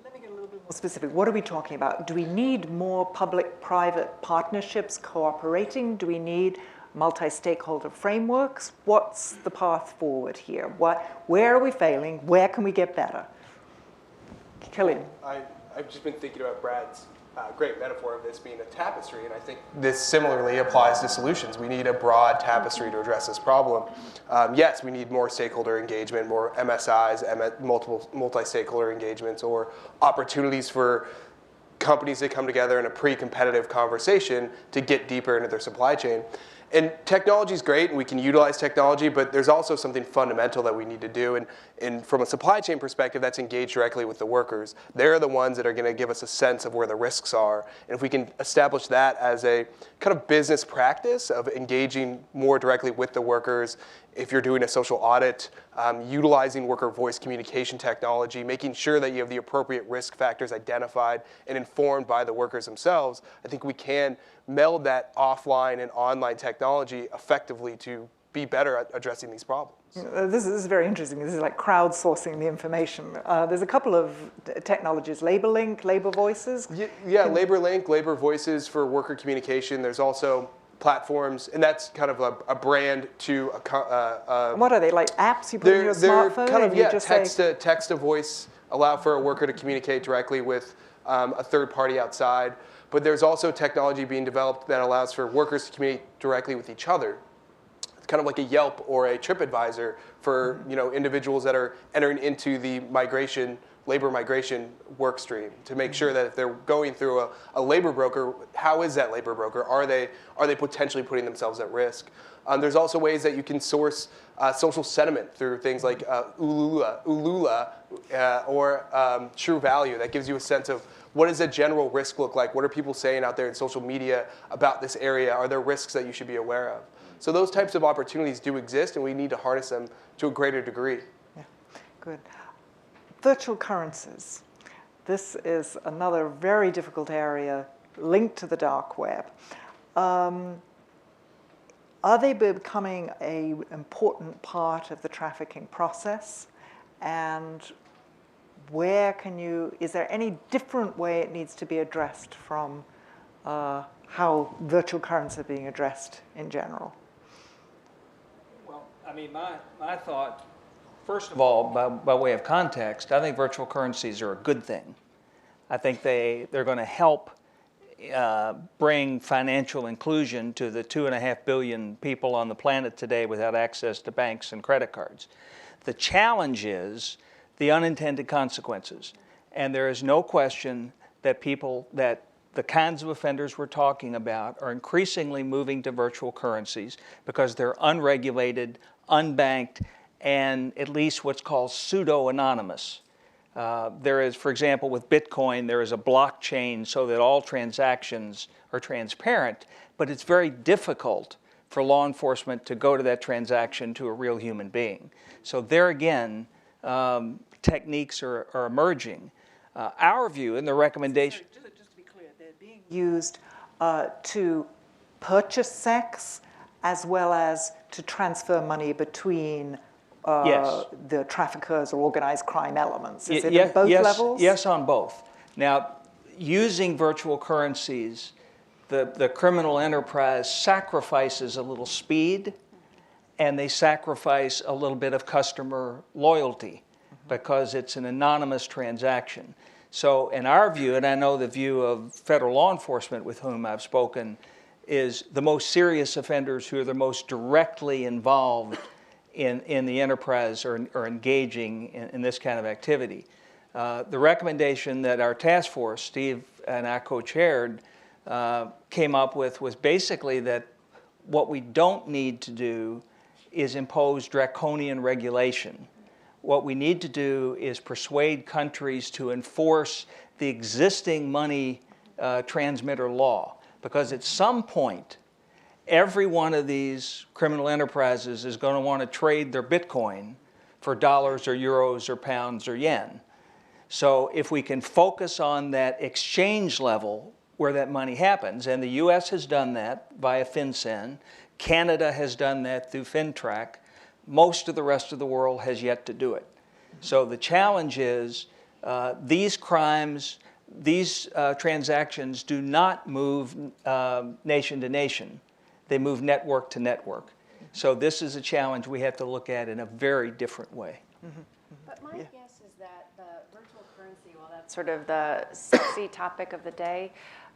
Let me get a little bit more specific. What are we talking about? Do we need more public-private partnerships cooperating? Do we need multi-stakeholder frameworks? What's the path forward here? Where are we failing? Where can we get better? Killian. I've just been thinking about Brad's great metaphor of this being a tapestry, and I think this similarly applies to solutions. We need a broad tapestry to address this problem. Yes, we need more stakeholder engagement, more MSIs, multiple multi-stakeholder engagements, or opportunities for companies to come together in a pre-competitive conversation to get deeper into their supply chain. And technology is great, and we can utilize technology, but there's also something fundamental that we need to do. And from a supply chain perspective, that's engaged directly with the workers. They're the ones that are going to give us a sense of where the risks are. And if we can establish that as a kind of business practice of engaging more directly with the workers, if you're doing a social audit, utilizing worker voice communication technology, making sure that you have the appropriate risk factors identified and informed by the workers themselves, I think we can meld that offline and online technology effectively to be better at addressing these problems. This is very interesting. This is like crowdsourcing the information. There's a couple of technologies, LaborLink, Labor Voices. Yeah, LaborLink, Labor Voices for worker communication. There's also platforms, and that's kind of a brand to What are they, like apps you put in your smartphone? They're kind of, and you yeah, just text to voice, allow for a worker to communicate directly with a third party outside. But there's also technology being developed that allows for workers to communicate directly with each other. It's kind of like a Yelp or a TripAdvisor for individuals that are entering into the labor migration work stream to make sure that if they're going through a labor broker, how is that labor broker? Are they potentially putting themselves at risk? There's also ways that you can source social sentiment through things like Ulula or True Value that gives you a sense of what does a general risk look like? What are people saying out there in social media about this area? Are there risks that you should be aware of? So those types of opportunities do exist, and we need to harness them to a greater degree. Yeah, good. Virtual currencies. This is another very difficult area linked to the dark web. Are they becoming an important part of the trafficking process? And is there any different way it needs to be addressed from how virtual currencies are being addressed in general? Well, I mean, my thought, first of all, by way of context, I think virtual currencies are a good thing. I think they're going to help bring financial inclusion to the 2.5 billion people on the planet today without access to banks and credit cards. The challenge is the unintended consequences. And there is no question that the kinds of offenders we're talking about are increasingly moving to virtual currencies because they're unregulated, unbanked, and at least what's called pseudo-anonymous. There is, for example, with Bitcoin, there is a blockchain so that all transactions are transparent, but it's very difficult for law enforcement to go to that transaction to a real human being. So there again, techniques are emerging. Our view and the recommendation... Just to be clear, they're being used to purchase sex as well as to transfer money between Yes. the traffickers or organized crime elements. Is it at both levels? Yes, on both. Now, using virtual currencies, the criminal enterprise sacrifices a little speed, and they sacrifice a little bit of customer loyalty because it's an anonymous transaction. So in our view, and I know the view of federal law enforcement with whom I've spoken, is the most serious offenders who are the most directly involved in the enterprise or engaging in this kind of activity. The recommendation that our task force, Steve and I co-chaired, came up with was basically that what we don't need to do is impose draconian regulation. What we need to do is persuade countries to enforce the existing money transmitter law, because at some point, every one of these criminal enterprises is going to want to trade their Bitcoin for dollars or euros or pounds or yen. So if we can focus on that exchange level where that money happens. And the US has done that via FinCEN. Canada has done that through FinTrack. Most of the rest of the world has yet to do it. So the challenge is these crimes, these transactions do not move nation to nation. They move network to network. So this is a challenge we have to look at in a very different way. But my guess is that the virtual currency, well, that's sort of the sexy topic of the day,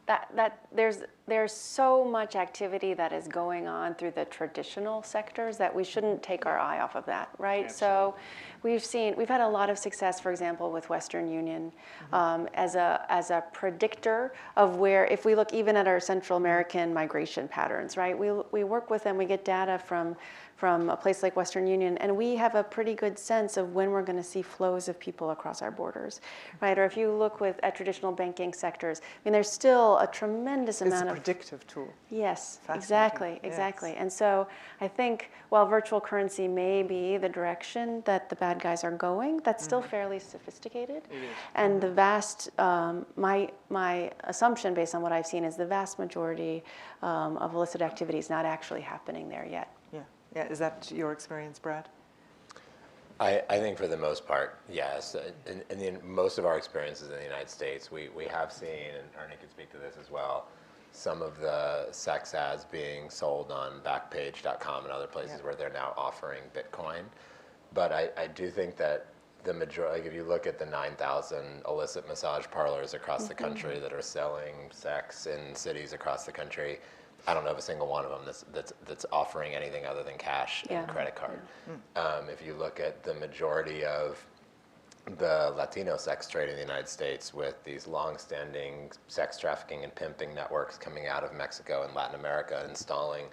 that there's so much activity that is going on through the traditional sectors that we shouldn't take our eye off of that, right? Absolutely. So we've had a lot of success, for example, with Western Union as a predictor of where, if we look even at our Central American migration patterns, right? We work with them, we get data from a place like Western Union, and we have a pretty good sense of when we're going to see flows of people across our borders, right? Or if you look at traditional banking sectors, I mean, there's still a tremendous amount of predictive tool. Yes, exactly. Yes. And so I think while virtual currency may be the direction that the bad guys are going, that's still fairly sophisticated. It is. And the vast, my assumption based on what I've seen is the vast majority of illicit activity is not actually happening there yet. Yeah, is that your experience, Brad? I think for the most part, yes. In most of our experiences in the United States, we have seen, and Ernie can speak to this as well, some of the sex ads being sold on Backpage.com and other places where they're now offering Bitcoin. But I do think that the majority, like if you look at the 9,000 illicit massage parlors across the country that are selling sex in cities across the country, I don't know of a single one of them that's offering anything other than cash and credit card. If you look at the majority of the Latino sex trade in the United States, with these long-standing sex trafficking and pimping networks coming out of Mexico and Latin America, installing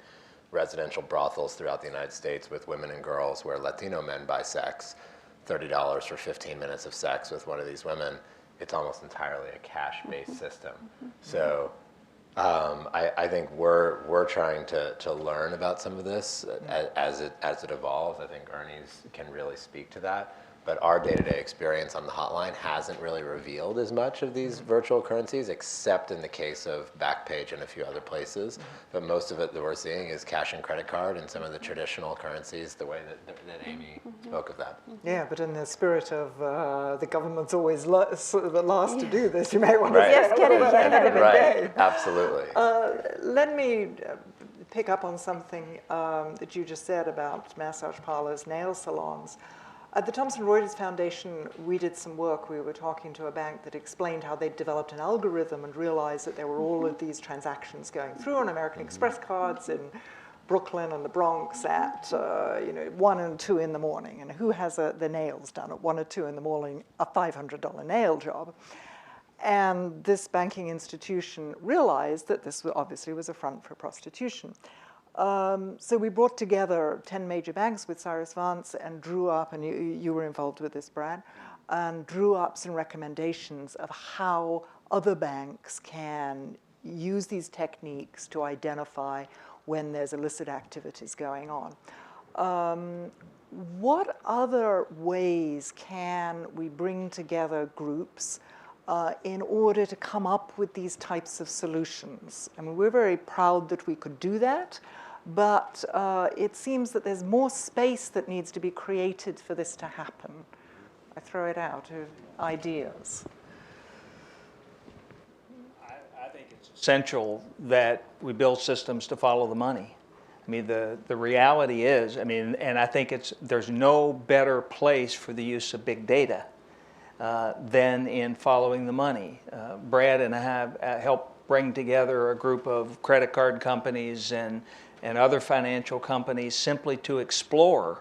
residential brothels throughout the United States with women and girls where Latino men buy sex, $30 for 15 minutes of sex with one of these women, it's almost entirely a cash-based system. So I think we're trying to learn about some of this as it evolves. I think Ernie's can really speak to that. But our day-to-day experience on the hotline hasn't really revealed as much of these virtual currencies, except in the case of Backpage and a few other places. But most of it that we're seeing is cash and credit card and some of the traditional currencies, the way that Amy spoke of that. Yeah, but in the spirit of the government's always sort of the last to do this, you may want to get ahead of the game. Absolutely. Let me pick up on something that you just said about massage parlors, nail salons. At the Thomson Reuters Foundation, we did some work. We were talking to a bank that explained how they'd developed an algorithm and realized that there were all of these transactions going through on American Express cards in Brooklyn and the Bronx at 1 and 2 in the morning. And who has the nails done at 1 or 2 in the morning, a $500 nail job? And this banking institution realized that this obviously was a front for prostitution. So we brought together 10 major banks with Cyrus Vance and drew up, and you were involved with this, Brad, and drew up some recommendations of how other banks can use these techniques to identify when there's illicit activities going on. What other ways can we bring together groups in order to come up with these types of solutions? I mean, we're very proud that we could do that. But it seems that there's more space that needs to be created for this to happen. I throw it out of ideas. I think it's essential that we build systems to follow the money. I mean, the reality is, and I think there's no better place for the use of big data than in following the money. Brad and I have helped bring together a group of credit card companies and other financial companies simply to explore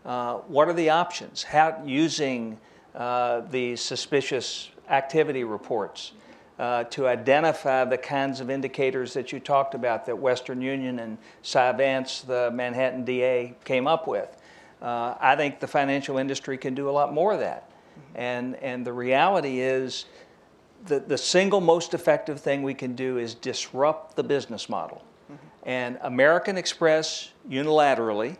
what are the options, how using the suspicious activity reports to identify the kinds of indicators that you talked about that Western Union and Cy Vance, the Manhattan DA, came up with. I think the financial industry can do a lot more of that. And the reality is the single most effective thing we can do is disrupt the business model. And American Express unilaterally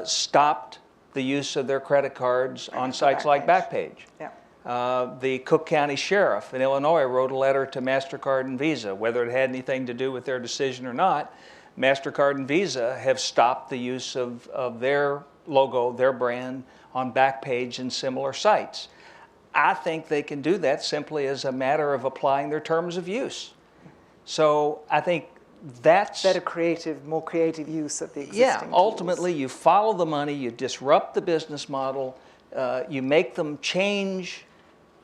stopped the use of their credit cards on sites like Backpage. Yeah. The Cook County Sheriff in Illinois wrote a letter to MasterCard and Visa, whether it had anything to do with their decision or not. MasterCard and Visa have stopped the use of their logo, their brand, on Backpage and similar sites. I think they can do that simply as a matter of applying their terms of use. So I think that's better creative, more creative use of the existing yeah, tools. ultimately you follow the money, you disrupt the business model, you make them change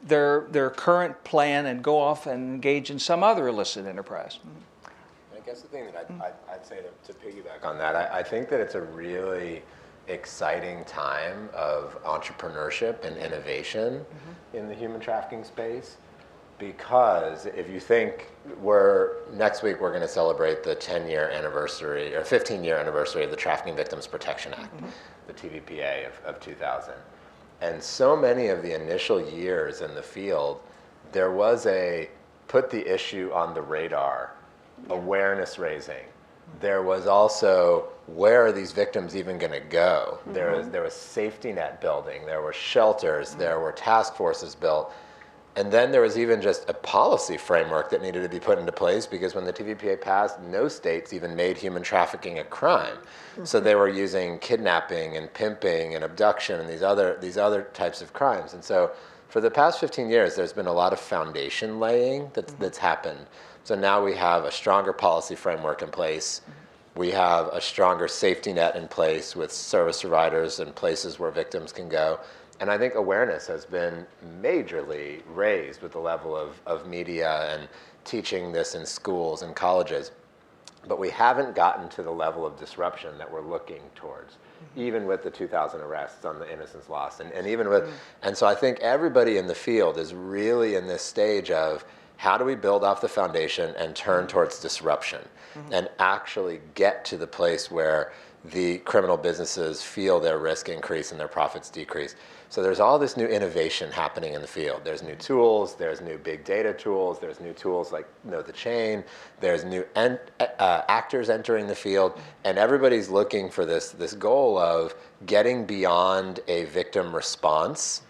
their current plan and go off and engage in some other illicit enterprise. I guess the thing that I'd say to piggyback on that, I think that it's a really exciting time of entrepreneurship and innovation in the human trafficking space, because if you think next week we're going to celebrate the 10-year anniversary or 15-year anniversary of the Trafficking Victims Protection Act, the TVPA of 2000. And so many of the initial years in the field, there was a put the issue on the radar, awareness raising. There was also, where are these victims even going to go? There was safety net building, there were shelters, there were task forces built. And then there was even just a policy framework that needed to be put into place, because when the TVPA passed, no states even made human trafficking a crime. So they were using kidnapping and pimping and abduction and these other types of crimes. And so for the past 15 years, there's been a lot of foundation laying that's happened. So now we have a stronger policy framework in place. We have a stronger safety net in place with service providers and places where victims can go. And I think awareness has been majorly raised with the level of media and teaching this in schools and colleges. But we haven't gotten to the level of disruption that we're looking towards, even with the 2,000 arrests on the innocence lost. And even with, and so I think everybody in the field is really in this stage of, how do we build off the foundation and turn towards disruption and actually get to the place where the criminal businesses feel their risk increase and their profits decrease? So there's all this new innovation happening in the field. There's new tools, there's new big data tools, there's new tools like Know the Chain, there's new actors entering the field, and everybody's looking for this goal of getting beyond a victim response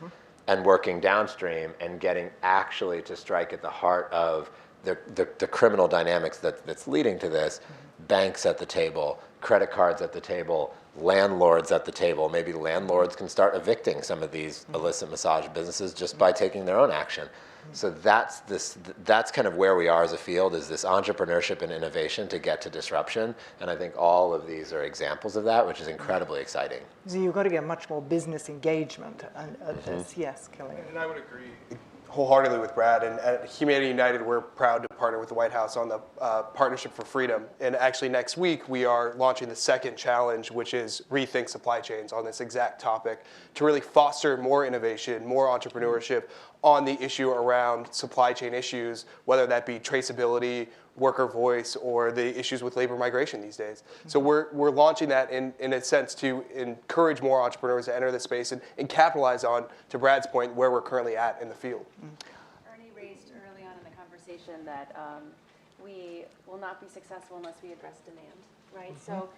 and working downstream and getting actually to strike at the heart of the criminal dynamics that's leading to this. Banks at the table, credit cards at the table, landlords at the table. Maybe landlords can start evicting some of these illicit massage businesses just by taking their own action. So that's kind of where we are as a field, is this entrepreneurship and innovation to get to disruption. And I think all of these are examples of that, which is incredibly exciting. So you've got to get much more business engagement at this. Yes, Kelly. And I would agree wholeheartedly with Brad. And at Humanity United, we're proud to partner with the White House on the Partnership for Freedom. And actually next week, we are launching the second challenge, which is Rethink Supply Chains, on this exact topic, to really foster more innovation, more entrepreneurship on the issue around supply chain issues, whether that be traceability, worker voice, or the issues with labor migration these days. So we're launching that in a sense to encourage more entrepreneurs to enter the space and capitalize on, to Brad's point, where we're currently at in the field. Ernie raised early on in the conversation that we will not be successful unless we address demand, right? So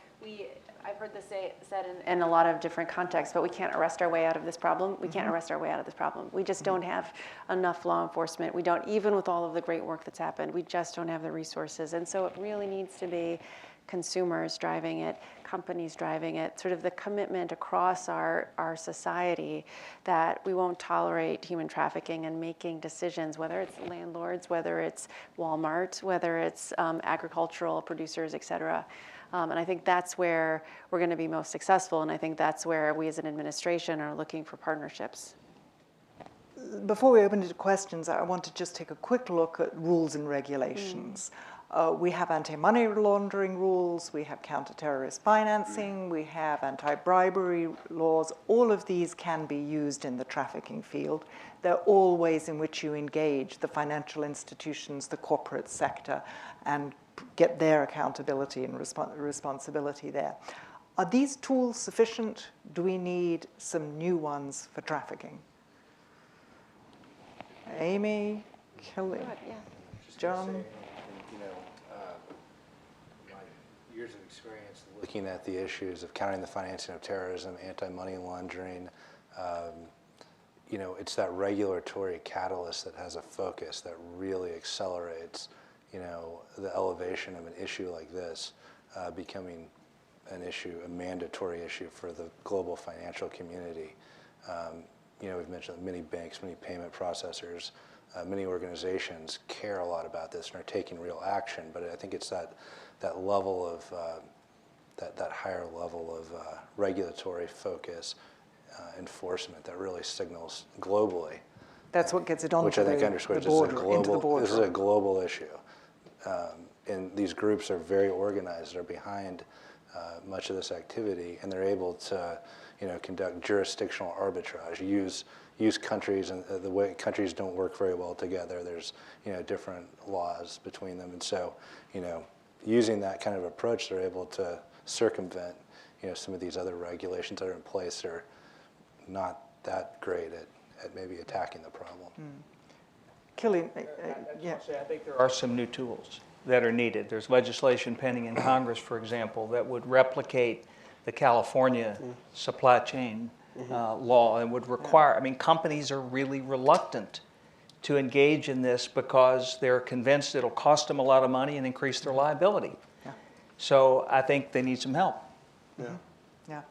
I've heard this said in a lot of different contexts, but we can't arrest our way out of this problem. We can't arrest our way out of this problem. We just don't have enough law enforcement. We don't, even with all of the great work that's happened, we just don't have the resources. And so it really needs to be consumers driving it, companies driving it, sort of the commitment across our society that we won't tolerate human trafficking and making decisions, whether it's landlords, whether it's Walmart, whether it's agricultural producers, et cetera. And I think that's where we're going to be most successful, and I think that's where we as an administration are looking for partnerships. Before we open it to questions, I want to just take a quick look at rules and regulations. We have anti-money laundering rules, we have counter-terrorist financing, we have anti-bribery laws. All of these can be used in the trafficking field. They're all ways in which you engage the financial institutions, the corporate sector, and get their accountability and responsibility there. Are these tools sufficient? Do we need some new ones for trafficking? Amy, Kelly, John? My years of experience looking at the issues of countering the financing of terrorism, anti-money laundering, it's that regulatory catalyst that has a focus that really accelerates, the elevation of an issue like this becoming an issue, a mandatory issue for the global financial community. We've mentioned many banks, many payment processors, many organizations care a lot about this and are taking real action. But I think it's that level of that higher level of regulatory focus, enforcement that really signals globally. That's what gets it onto which I think underscores the border, into the border. This is a global issue. And these groups are very organized, they're behind much of this activity, and they're able to conduct jurisdictional arbitrage, use countries, and the way countries don't work very well together. There's different laws between them, and so using that kind of approach, they're able to circumvent some of these other regulations that are in place are not that great at maybe attacking the problem. Killian, I think there are some new tools that are needed. There's legislation pending in Congress, for example, that would replicate the California supply chain law and would require, companies are really reluctant to engage in this because they're convinced it'll cost them a lot of money and increase their liability. Yeah. So I think they need some help. Yeah.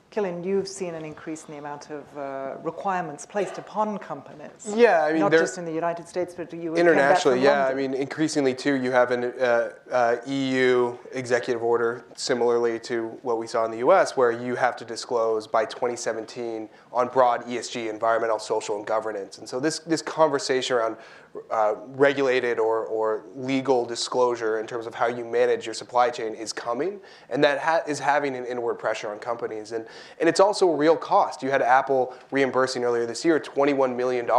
Killian, you've seen an increase in the amount of requirements placed upon companies. Yeah, I mean, not just in the United States, but you internationally. Yeah, London. I mean, increasingly too, you have an EU executive order, similarly to what we saw in the U.S., where you have to disclose by 2017 on broad ESG, environmental, social, and governance. And so this conversation around regulated or legal disclosure in terms of how you manage your supply chain is coming, and that is having an inward pressure on companies. And it's also a real cost. You had Apple reimbursing earlier this year $21 million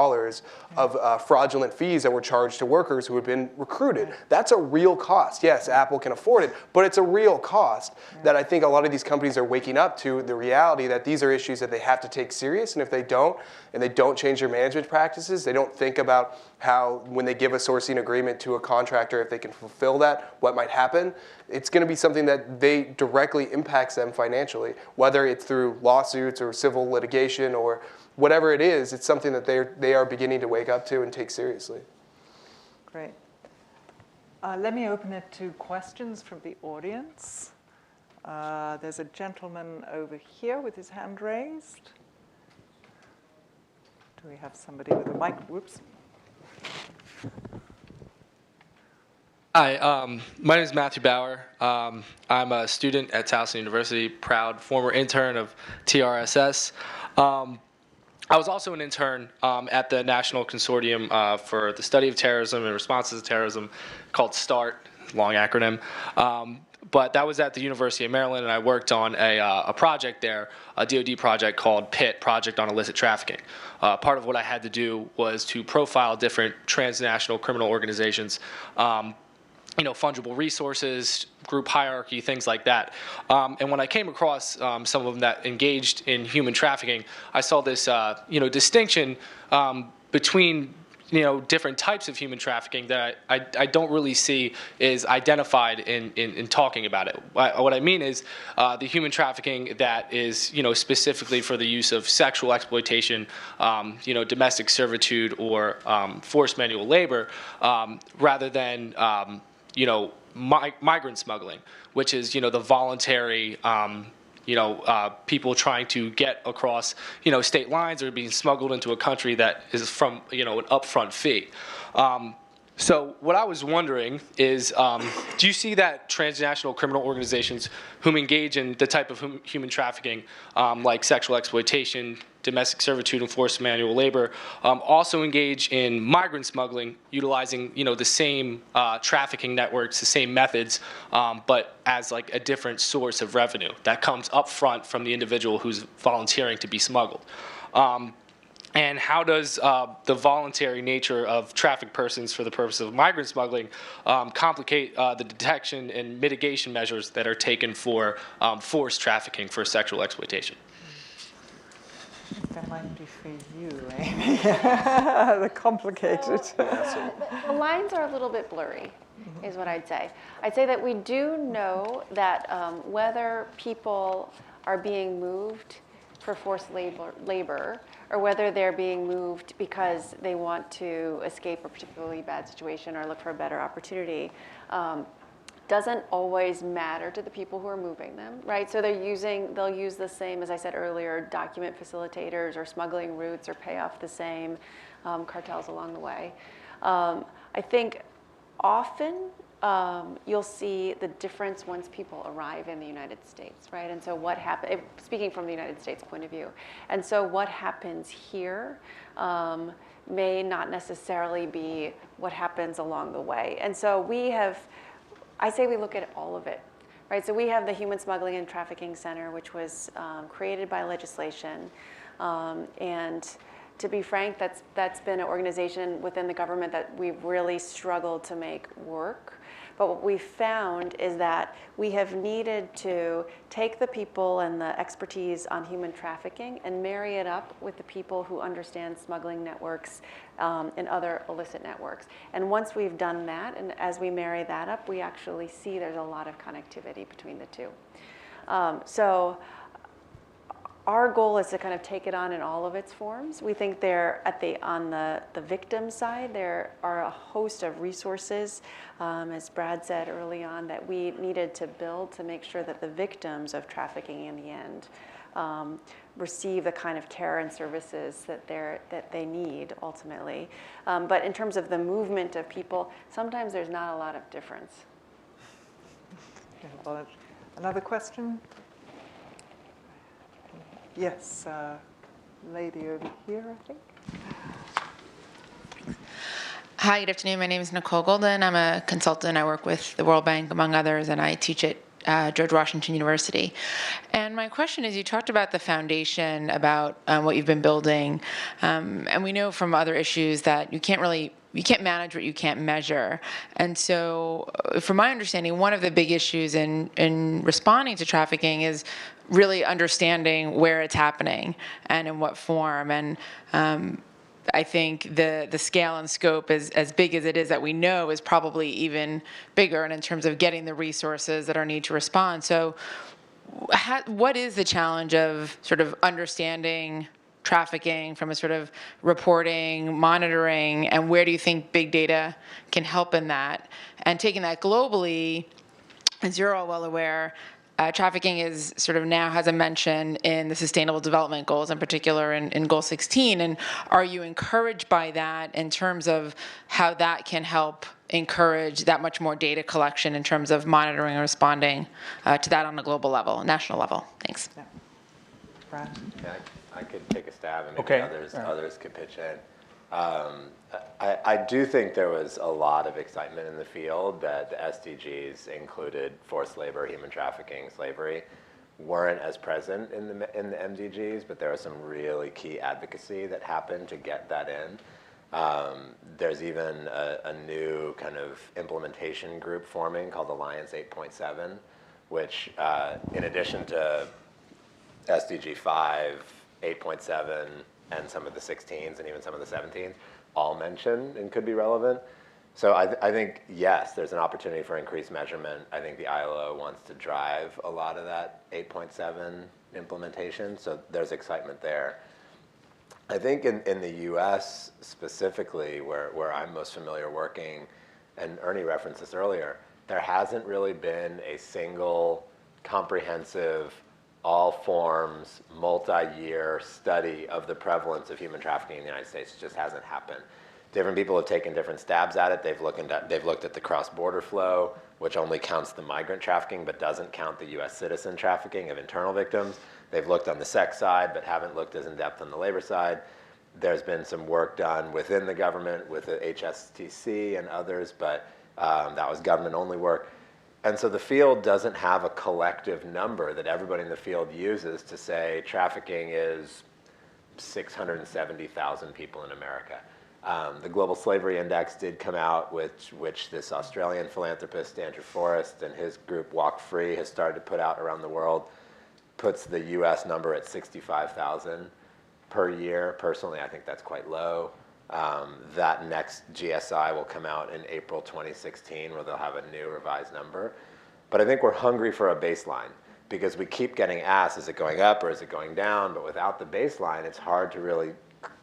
of fraudulent fees that were charged to workers who had been recruited. That's a real cost. Yes, Apple can afford it, but it's a real cost that I think a lot of these companies are waking up to the reality that these are issues that they have to take serious, and if they don't, and they don't change their management practices, they don't think about how, when they give a sourcing agreement to a contractor, if they can fulfill that, what might happen, it's going to be something that they directly impacts them financially, whether it's through lawsuits or civil litigation or whatever it is. It's something that they are beginning to wake up to and take seriously. Great. Let me open it to questions from the audience. There's a gentleman over here with his hand raised. Do we have somebody with a mic? Whoops. Hi, my name is Matthew Bauer. I'm a student at Towson University, proud former intern of TRSS. I was also an intern at the National Consortium for the Study of Terrorism and Responses to Terrorism, called START, long acronym. But that was at the University of Maryland, and I worked on a project there, a DoD project called PIT, Project on Illicit Trafficking. Part of what I had to do was to profile different transnational criminal organizations, fungible resources, group hierarchy, things like that. And when I came across some of them that engaged in human trafficking, I saw this, distinction between different types of human trafficking that I don't really see is identified in talking about it. What I mean is the human trafficking that is, specifically for the use of sexual exploitation, domestic servitude, or forced manual labor, rather than, migrant smuggling, which is, the voluntary, people trying to get across, state lines or being smuggled into a country that is from, an upfront fee. So what I was wondering is, do you see that transnational criminal organizations whom engage in the type of human trafficking, like sexual exploitation, domestic servitude, and forced manual labor, also engage in migrant smuggling, utilizing the same trafficking networks, the same methods, but as like a different source of revenue that comes up front from the individual who's volunteering to be smuggled? And how does the voluntary nature of trafficked persons for the purpose of migrant smuggling complicate the detection and mitigation measures that are taken for forced trafficking for sexual exploitation? That might be for you, Amy. The complicated. The lines are a little bit blurry, is what I'd say. I'd say that we do know that whether people are being moved for forced labor, or whether they're being moved because they want to escape a particularly bad situation or look for a better opportunity, doesn't always matter to the people who are moving them, right? So they'll use the same, as I said earlier, document facilitators or smuggling routes, or pay off the same cartels along the way. I think often you'll see the difference once people arrive in the United States, right? And so what happens, speaking from the United States point of view, and so what happens here may not necessarily be what happens along the way. And so I say we look at all of it, right? So we have the Human Smuggling and Trafficking Center, which was created by legislation, and to be frank, that's been an organization within the government that we've really struggled to make work. But what we found is that we have needed to take the people and the expertise on human trafficking and marry it up with the people who understand smuggling networks and other illicit networks. And once we've done that, and as we marry that up, we actually see there's a lot of connectivity between the two. So our goal is to kind of take it on in all of its forms. We think on the victim side, there are a host of resources, as Brad said early on, that we needed to build to make sure that the victims of trafficking in the end receive the kind of care and services that they need ultimately. But in terms of the movement of people, sometimes there's not a lot of difference. Another question? Yes, lady over here, I think. Hi, good afternoon. My name is Nicole Golden. I'm a consultant. I work with the World Bank, among others, and I teach at George Washington University. And my question is, you talked about the foundation, about what you've been building, and we know from other issues that you can't manage what you can't measure. And so, from my understanding, one of the big issues in responding to trafficking is really understanding where it's happening and in what form. And I think the scale and scope, as big as it is that we know, is probably even bigger, and in terms of getting the resources that are needed to respond. So what is the challenge of sort of understanding trafficking from a sort of reporting, monitoring, and where do you think big data can help in that? And taking that globally, as you're all well aware, trafficking is sort of now has a mention in the Sustainable Development Goals, in particular in Goal 16. And are you encouraged by that in terms of how that can help encourage that much more data collection in terms of monitoring and responding to that on a global level, national level? Thanks. Yeah. Brad? Yeah, I could take a stab, and maybe Okay. others could pitch in. I do think there was a lot of excitement in the field that the SDGs included forced labor, human trafficking, slavery, weren't as present in the MDGs, but there was some really key advocacy that happened to get that in. There's even a new kind of implementation group forming called Alliance 8.7, which in addition to SDG 5, 8.7, and some of the 16s and even some of the 17s, all mentioned and could be relevant. So I think, yes, there's an opportunity for increased measurement. I think the ILO wants to drive a lot of that 8.7 implementation, so there's excitement there. I think in the US specifically, where I'm most familiar working, and Ernie referenced this earlier, there hasn't really been a single comprehensive, all forms, multi-year study of the prevalence of human trafficking in the United States. It just hasn't happened. Different people have taken different stabs at it. They've looked at the cross-border flow, which only counts the migrant trafficking but doesn't count the US citizen trafficking of internal victims. They've looked on the sex side but haven't looked as in-depth on the labor side. There's been some work done within the government with the HSTC and others, but that was government-only work. And so the field doesn't have a collective number that everybody in the field uses to say trafficking is 670,000 people in America. The Global Slavery Index did come out, which this Australian philanthropist, Andrew Forrest, and his group Walk Free has started to put out around the world, puts the US number at 65,000 per year. Personally, I think that's quite low. That next GSI will come out in April 2016, where they'll have a new revised number. But I think we're hungry for a baseline, because we keep getting asked, is it going up or is it going down? But without the baseline, it's hard to really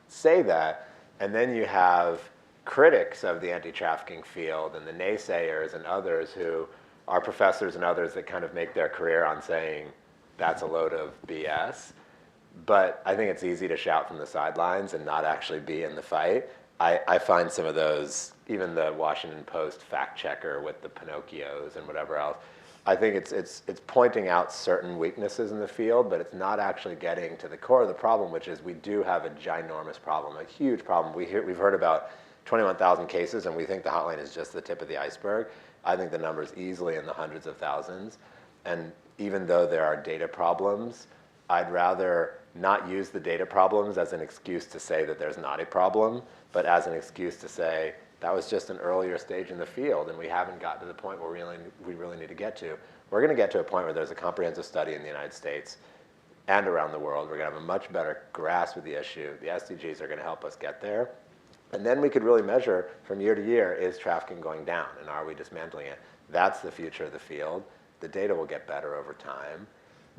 say that. And then you have critics of the anti-trafficking field and the naysayers and others who are professors and others that kind of make their career on saying that's a load of BS. But I think it's easy to shout from the sidelines and not actually be in the fight. I find some of those, even the Washington Post fact checker with the Pinocchios and whatever else, I think it's pointing out certain weaknesses in the field, but it's not actually getting to the core of the problem, which is we do have a ginormous problem, a huge problem. We've heard about 21,000 cases, and we think the hotline is just the tip of the iceberg. I think the number is easily in the hundreds of thousands. And even though there are data problems, I'd rather not use the data problems as an excuse to say that there's not a problem, but as an excuse to say that was just an earlier stage in the field and we haven't gotten to the point where we really need to get to. We're going to get to a point where there's a comprehensive study in the United States and around the world. We're going to have a much better grasp of the issue. The SDGs are going to help us get there. And then we could really measure from year to year, is trafficking going down and are we dismantling it? That's the future of the field. The data will get better over time.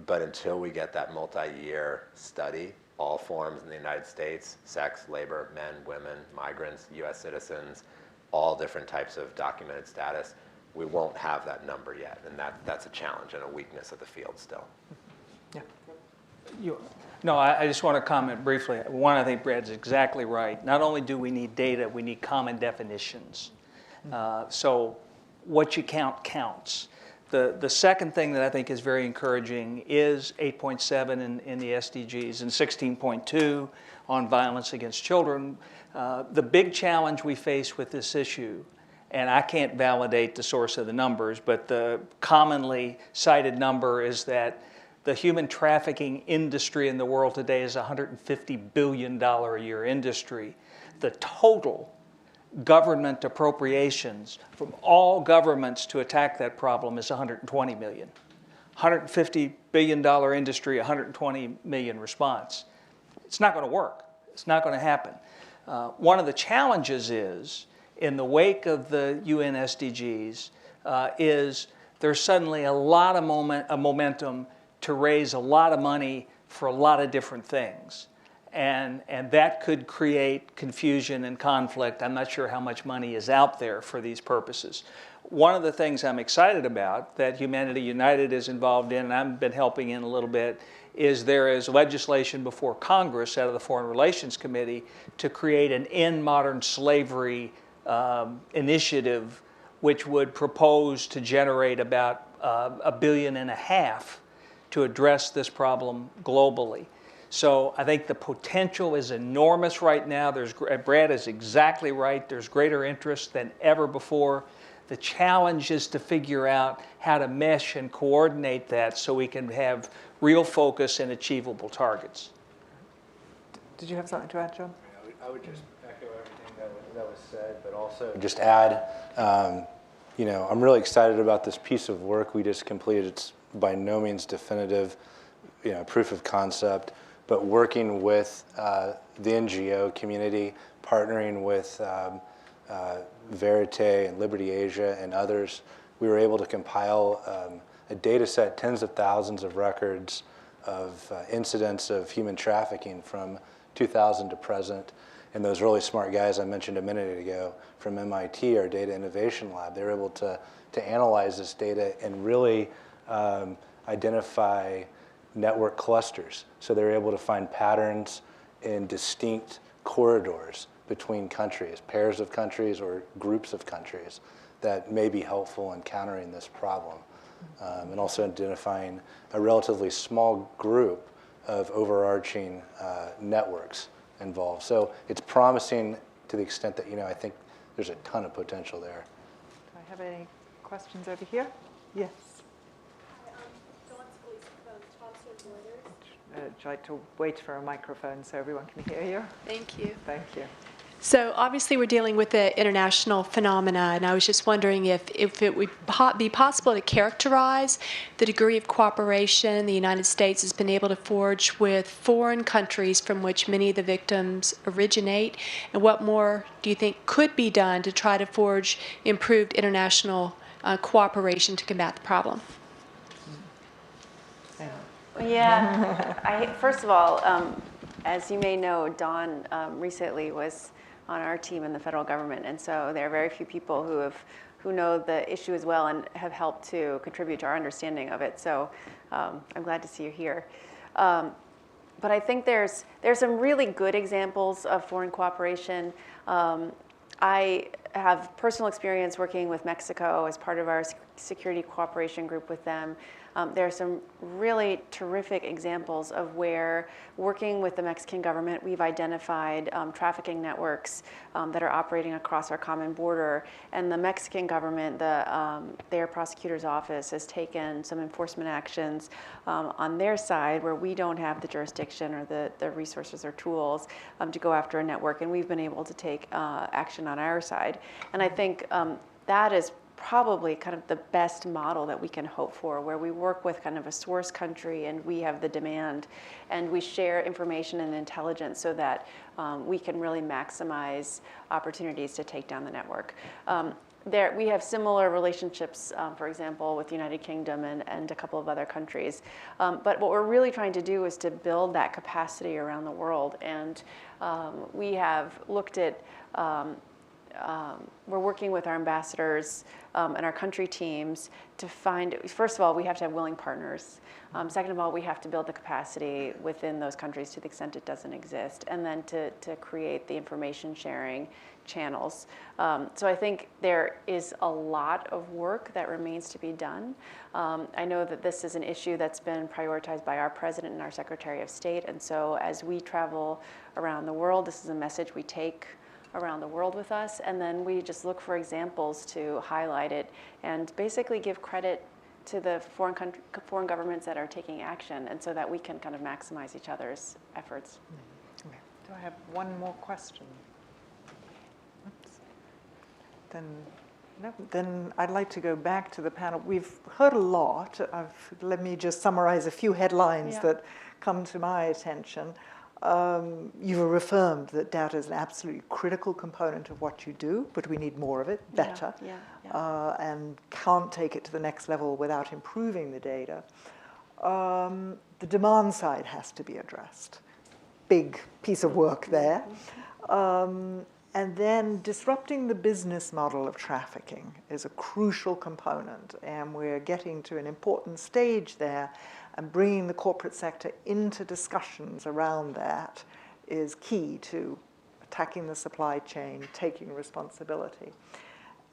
But until we get that multi-year study, all forms in the United States, sex, labor, men, women, migrants, US citizens, all different types of documented status, we won't have that number yet. And that's a challenge and a weakness of the field still. Yeah. No, I just want to comment briefly. One, I think Brad's exactly right. Not only do we need data, we need common definitions. So what you count counts. The second thing that I think is very encouraging is 8.7 in the SDGs and 16.2 on violence against children. The big challenge we face with this issue, and I can't validate the source of the numbers, but the commonly cited number is that the human trafficking industry in the world today is a $150 billion a year industry. The total government appropriations from all governments to attack that problem is 120 million. $150 billion industry, 120 million response. It's not going to work. It's not going to happen. One of the challenges is, in the wake of the UN SDGs, is there's suddenly a lot of momentum to raise a lot of money for a lot of different things. And that could create confusion and conflict. I'm not sure how much money is out there for these purposes. One of the things I'm excited about that Humanity United is involved in, and I've been helping in a little bit, is there is legislation before Congress out of the Foreign Relations Committee to create an End Modern Slavery initiative, which would propose to generate about $1.5 billion to address this problem globally. So I think the potential is enormous right now. Brad is exactly right. There's greater interest than ever before. The challenge is to figure out how to mesh and coordinate that so we can have real focus and achievable targets. Did you have something to add, John? I would just echo everything that was said, but also just add, I'm really excited about this piece of work we just completed. It's by no means definitive, proof of concept, but working with the NGO community, partnering with Verite and Liberty Asia and others, we were able to compile a data set, tens of thousands of records of incidents of human trafficking from 2000 to present. And those really smart guys I mentioned a minute ago from MIT, our data innovation lab, they were able to analyze this data and really identify network clusters. So they're able to find patterns in distinct corridors between countries, pairs of countries or groups of countries that may be helpful in countering this problem. And also identifying a relatively small group of overarching networks involved. So it's promising to the extent that, I think there's a ton of potential there. Do I have any questions over here? Yes. Would you like to wait for a microphone so everyone can hear you? Thank you. Thank you. So obviously we're dealing with the international phenomena, and I was just wondering if it would be possible to characterize the degree of cooperation the United States has been able to forge with foreign countries from which many of the victims originate, and what more do you think could be done to try to forge improved international cooperation to combat the problem? Yeah, first of all, as you may know, Dawn recently was on our team in the federal government, and so there are very few people who know the issue as well and have helped to contribute to our understanding of it. So I'm glad to see you here. But I think there's some really good examples of foreign cooperation. I have personal experience working with Mexico as part of our security cooperation group with them. There are some really terrific examples of where, working with the Mexican government, we've identified trafficking networks that are operating across our common border. And the Mexican government, their prosecutor's office, has taken some enforcement actions on their side where we don't have the jurisdiction or the resources or tools to go after a network. And we've been able to take action on our side. And I think that is probably kind of the best model that we can hope for, where we work with kind of a source country and we have the demand and we share information and intelligence so that we can really maximize opportunities to take down the network. We have similar relationships, for example, with the United Kingdom and a couple of other countries. But what we're really trying to do is to build that capacity around the world. And we have looked at we're working with our ambassadors and our country teams to find, first of all, we have to have willing partners. Second of all, we have to build the capacity within those countries to the extent it doesn't exist, and then to create the information sharing channels. So I think there is a lot of work that remains to be done. I know that this is an issue that's been prioritized by our president and our Secretary of State, and so as we travel around the world, this is a message we take around the world with us, and then we just look for examples to highlight it and basically give credit to the foreign governments that are taking action, and so that we can kind of maximize each other's efforts. Okay. Do I have one more question? Oops. Then I'd like to go back to the panel. We've heard a lot. Let me just summarize a few headlines that come to my attention. You've affirmed that data is an absolutely critical component of what you do, but we need more of it, better, and can't take it to the next level without improving the data. The demand side has to be addressed. Big piece of work there. And then disrupting the business model of trafficking is a crucial component, and we're getting to an important stage there. And bringing the corporate sector into discussions around that is key to attacking the supply chain, taking responsibility.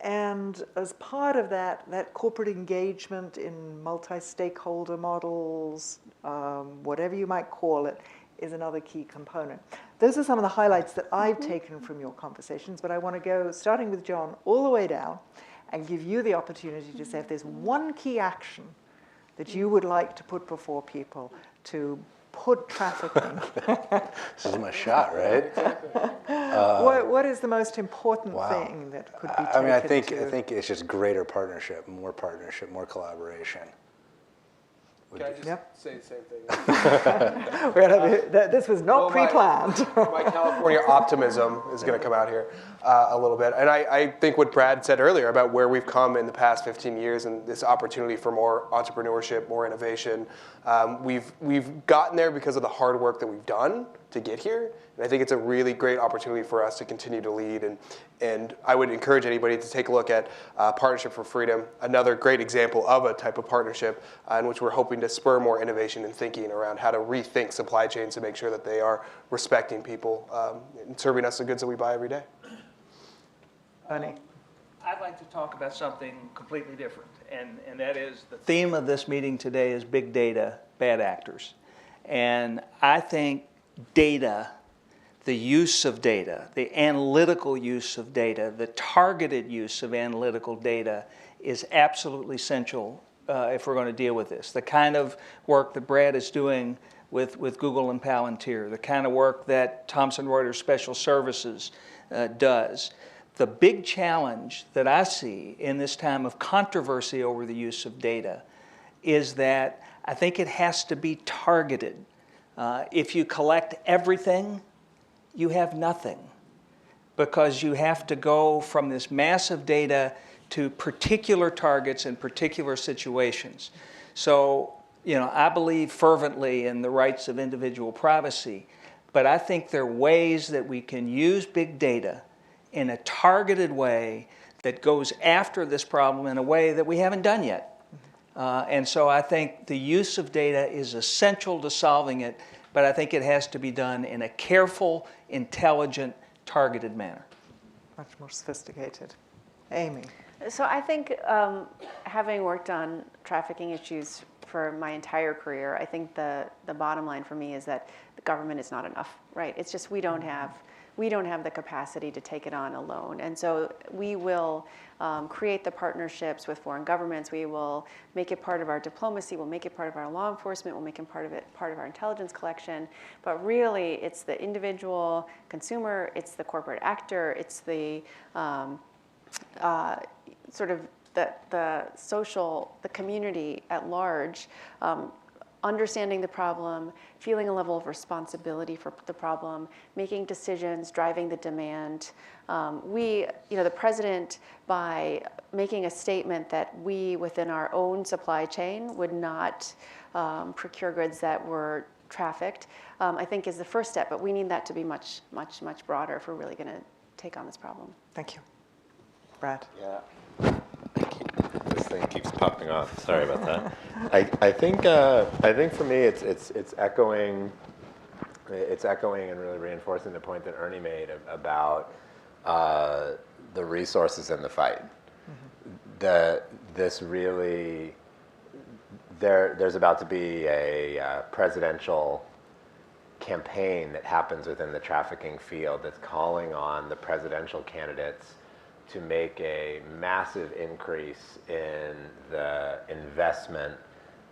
And as part of that corporate engagement in multi-stakeholder models, whatever you might call it, is another key component. Those are some of the highlights that I've taken from your conversations, but I want to go, starting with John, all the way down and give you the opportunity to say if there's one key action that you would like to put before people to put trafficking. This is my shot, right? What is the most important thing that could be taken? I mean, I think it's just greater partnership, more collaboration. Can I just say the same thing? This was not pre-planned. My California optimism is going to come out here a little bit. And I think what Brad said earlier about where we've come in the past 15 years and this opportunity for more entrepreneurship, more innovation, we've gotten there because of the hard work that we've done to get here. And I think it's a really great opportunity for us to continue to lead. And I would encourage anybody to take a look at Partnership for Freedom, another great example of a type of partnership in which we're hoping to spur more innovation and thinking around how to rethink supply chains to make sure that they are respecting people and serving us the goods that we buy every day. Ernie. I'd like to talk about something completely different, and that is the theme of this meeting today is big data, bad actors. And I think data, the use of data, the analytical use of data, the targeted use of analytical data is absolutely essential if we're going to deal with this. The kind of work that Brad is doing with Google and Palantir, the kind of work that Thomson Reuters Special Services does. The big challenge that I see in this time of controversy over the use of data is that I think it has to be targeted. If you collect everything, you have nothing, because you have to go from this massive data to particular targets and particular situations. So, I believe fervently in the rights of individual privacy, but I think there are ways that we can use big data in a targeted way that goes after this problem in a way that we haven't done yet. And so I think the use of data is essential to solving it, but I think it has to be done in a careful, intelligent, targeted manner. Much more sophisticated. Amy. So I think having worked on trafficking issues for my entire career, I think the bottom line for me is that the government is not enough, right? It's just we don't have the capacity to take it on alone. And so we will create the partnerships with foreign governments. We will make it part of our diplomacy. We'll make it part of our law enforcement. We'll make it part of our intelligence collection. But really, it's the individual consumer. It's the corporate actor. It's the sort of the social, the community at large, understanding the problem, feeling a level of responsibility for the problem, making decisions, driving the demand. The president, by making a statement that we, within our own supply chain, would not procure goods that were trafficked, I think is the first step. But we need that to be much, much, much broader if we're really going to take on this problem. Thank you. Brad. Yeah. This thing keeps popping off. Sorry about that. I think for me it's echoing and really reinforcing the point that Ernie made about the resources in the fight. There's about to be a presidential campaign that happens within the trafficking field that's calling on the presidential candidates to make a massive increase in the investment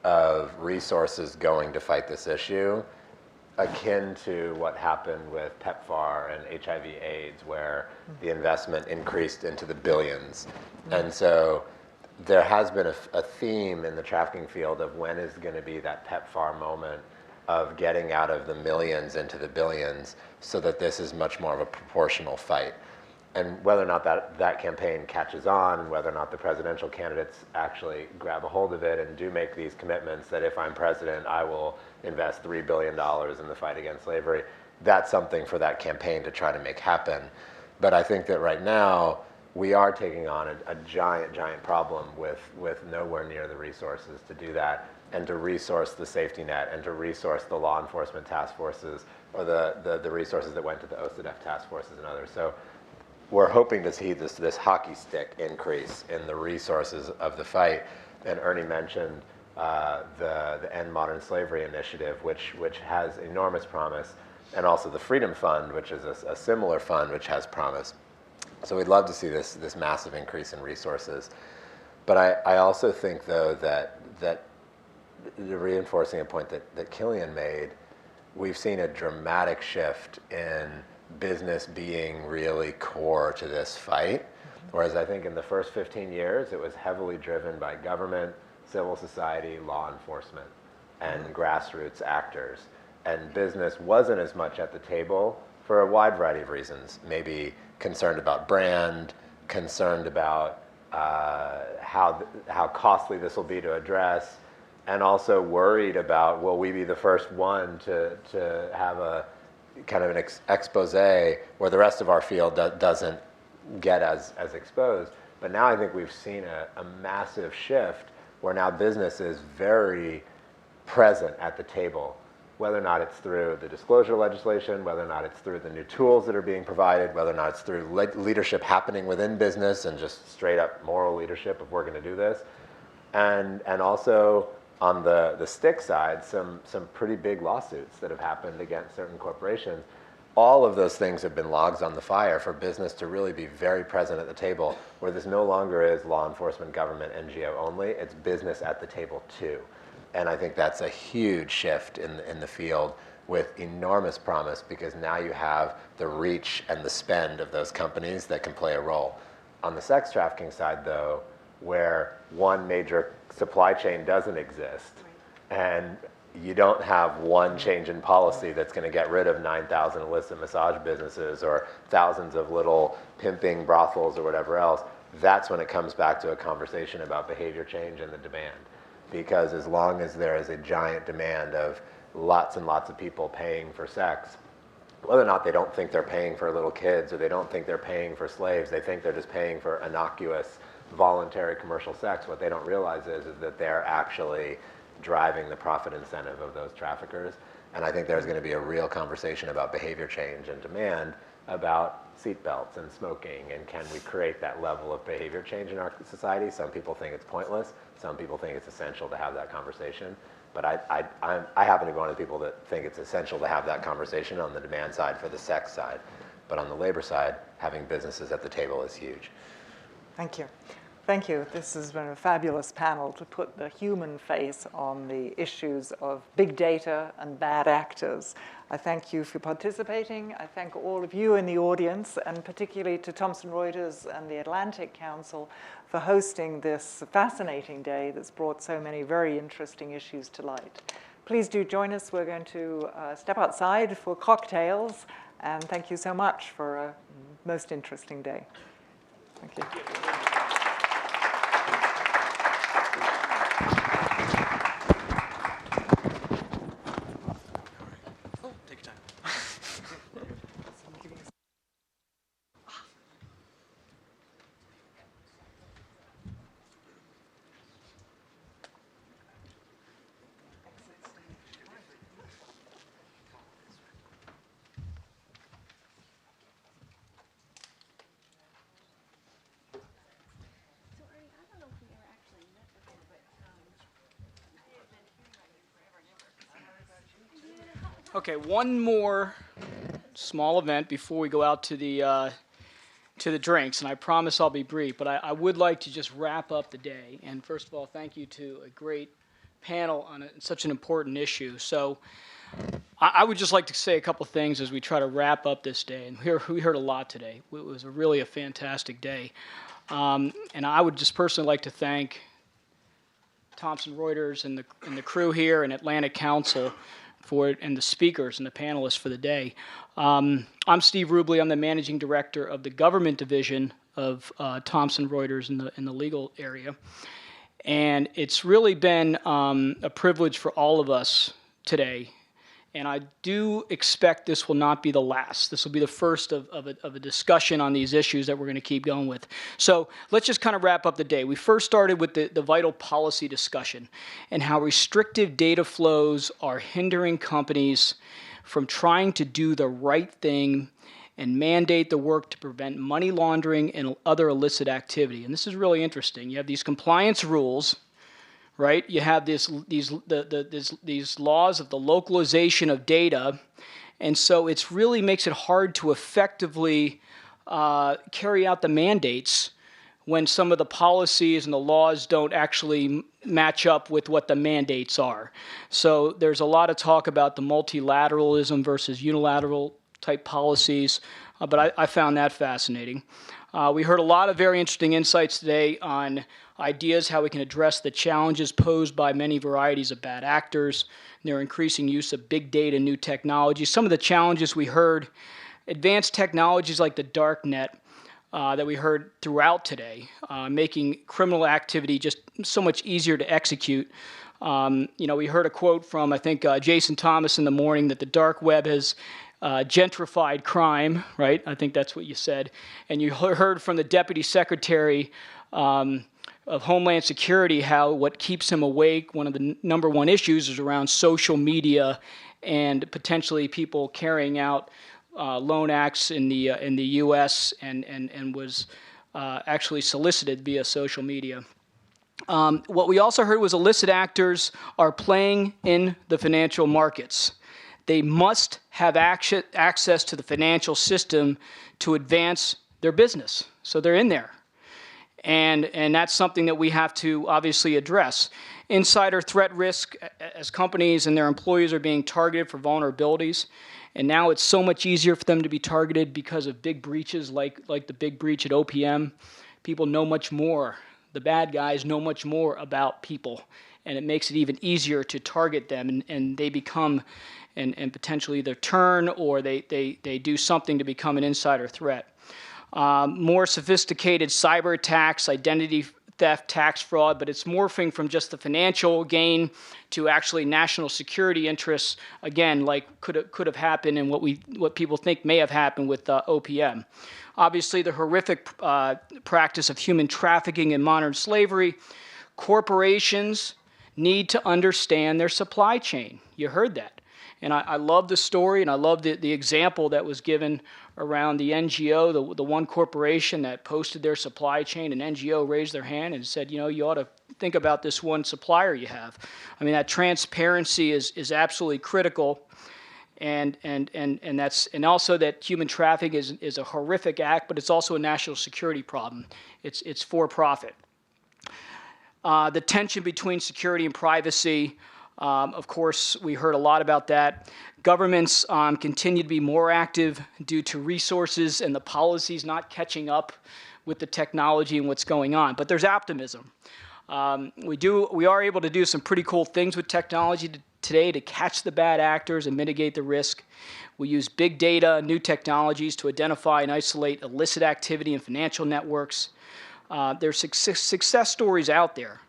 of resources going to fight this issue, akin to what happened with PEPFAR and HIV/AIDS, where the investment increased into the billions. And so there has been a theme in the trafficking field of when is going to be that PEPFAR moment of getting out of the millions into the billions, so that this is much more of a proportional fight. And whether or not that campaign catches on, and whether or not the presidential candidates actually grab a hold of it and do make these commitments that if I'm president, I will invest $3 billion in the fight against slavery, that's something for that campaign to try to make happen. But I think that right now, we are taking on a giant, giant problem with nowhere near the resources to do that, and to resource the safety net, and to resource the law enforcement task forces, or the resources that went to the OCDETF task forces and others. So we're hoping to see this hockey stick increase in the resources of the fight. And Ernie mentioned the End Modern Slavery Initiative, which has enormous promise, and also the Freedom Fund, which is a similar fund which has promise. So we'd love to see this massive increase in resources. But I also think, though, that reinforcing a point that Killian made, we've seen a dramatic shift in business being really core to this fight. Whereas I think in the first 15 years, it was heavily driven by government, civil society, law enforcement, and grassroots actors. And business wasn't as much at the table for a wide variety of reasons. Maybe concerned about brand, concerned about how costly this will be to address, and also worried about, will we be the first one to have a kind of an expose where the rest of our field doesn't get as exposed. But now I think we've seen a massive shift where now business is very present at the table, whether or not it's through the disclosure legislation, whether or not it's through the new tools that are being provided, whether or not it's through leadership happening within business and just straight up moral leadership of we're going to do this. And also on the stick side, some pretty big lawsuits that have happened against certain corporations. All of those things have been logs on the fire for business to really be very present at the table, where this no longer is law enforcement, government, NGO only. It's business at the table too. And I think that's a huge shift in the field with enormous promise, because now you have the reach and the spend of those companies that can play a role. On the sex trafficking side, though, where one major supply chain doesn't exist, and you don't have one change in policy that's going to get rid of 9,000 illicit massage businesses or thousands of little pimping brothels or whatever else, that's when it comes back to a conversation about behavior change and the demand. because as long as there is a giant demand of lots and lots of people paying for sex, whether or not they don't think they're paying for little kids or they don't think they're paying for slaves, they think they're just paying for innocuous, voluntary commercial sex. What they don't realize is that they're actually driving the profit incentive of those traffickers. And I think there's going to be a real conversation about behavior change and demand about seatbelts and smoking, and can we create that level of behavior change in our society? Some people think it's pointless. Some people think it's essential to have that conversation. But I happen to be one of the people that think it's essential to have that conversation on the demand side for the sex side. But on the labor side, having businesses at the table is huge. Thank you. Thank you. This has been a fabulous panel to put the human face on the issues of big data and bad actors. I thank you for participating. I thank all of you in the audience, and particularly to Thomson Reuters and the Atlantic Council for hosting this fascinating day that's brought so many very interesting issues to light. Please do join us. We're going to step outside for cocktails, and thank you so much for a most interesting day. Thank you. Okay, one more small event before we go out to the drinks, and I promise I'll be brief, but I would like to just wrap up the day. And first of all, thank you to a great panel on such an important issue. So I would just like to say a couple things as we try to wrap up this day. And we heard a lot today. It was really a fantastic day. And I would just personally like to thank Thomson Reuters and the crew here and Atlantic Council for it, and the speakers and the panelists for the day. I'm Steve Rubley. I'm the managing director of the government division of Thomson Reuters in the legal area. And it's really been a privilege for all of us today. And I do expect this will not be the last. This will be the first of a discussion on these issues that we're going to keep going with. So let's just kind of wrap up the day. We first started with the vital policy discussion and how restrictive data flows are hindering companies from trying to do the right thing and mandate the work to prevent money laundering and other illicit activity. And this is really interesting. You have these compliance rules, right? You have these laws of the localization of data, and so it really makes it hard to effectively carry out the mandates when some of the policies and the laws don't actually match up with what the mandates are. So there's a lot of talk about the multilateralism versus unilateral type policies, but I found that fascinating. We heard a lot of very interesting insights today on ideas how we can address the challenges posed by many varieties of bad actors, and their increasing use of big data and new technology. Some of the challenges we heard, advanced technologies like the dark net that we heard throughout today, making criminal activity just so much easier to execute. We heard a quote from, I think, Jason Thomas in the morning that the dark web has gentrified crime, right? I think that's what you said. And you heard from the Deputy Secretary of Homeland Security how what keeps him awake, one of the number one issues is around social media and potentially people carrying out loan acts in the U.S. and was actually solicited via social media. What we also heard was illicit actors are playing in the financial markets. They must have access to the financial system to advance their business. So they're in there. And that's something that we have to obviously address. Insider threat risk, as companies and their employees are being targeted for vulnerabilities. And now it's so much easier for them to be targeted because of big breaches like the big breach at OPM. People know much more. The bad guys know much more about people. And it makes it even easier to target them. And they become and potentially either turn or they do something to become an insider threat. More sophisticated cyber attacks, identity theft, tax fraud, but it's morphing from just the financial gain to actually national security interests. Again, like could have happened, and what people think may have happened with OPM. Obviously, the horrific practice of human trafficking and modern slavery. Corporations need to understand their supply chain. You heard that. And I love the story, and I love the example that was given around the NGO, the one corporation that posted their supply chain. An NGO raised their hand and said, you ought to think about this one supplier you have. I mean, that transparency is absolutely critical. And also that human trafficking is a horrific act, but it's also a national security problem. It's for profit. The tension between security and privacy. Of course, we heard a lot about that. Governments continue to be more active due to resources and the policies not catching up with the technology and what's going on. But there's optimism. We are able to do some pretty cool things with technology today to catch the bad actors and mitigate the risk. We use big data, new technologies to identify and isolate illicit activity in financial networks. There's success stories out there.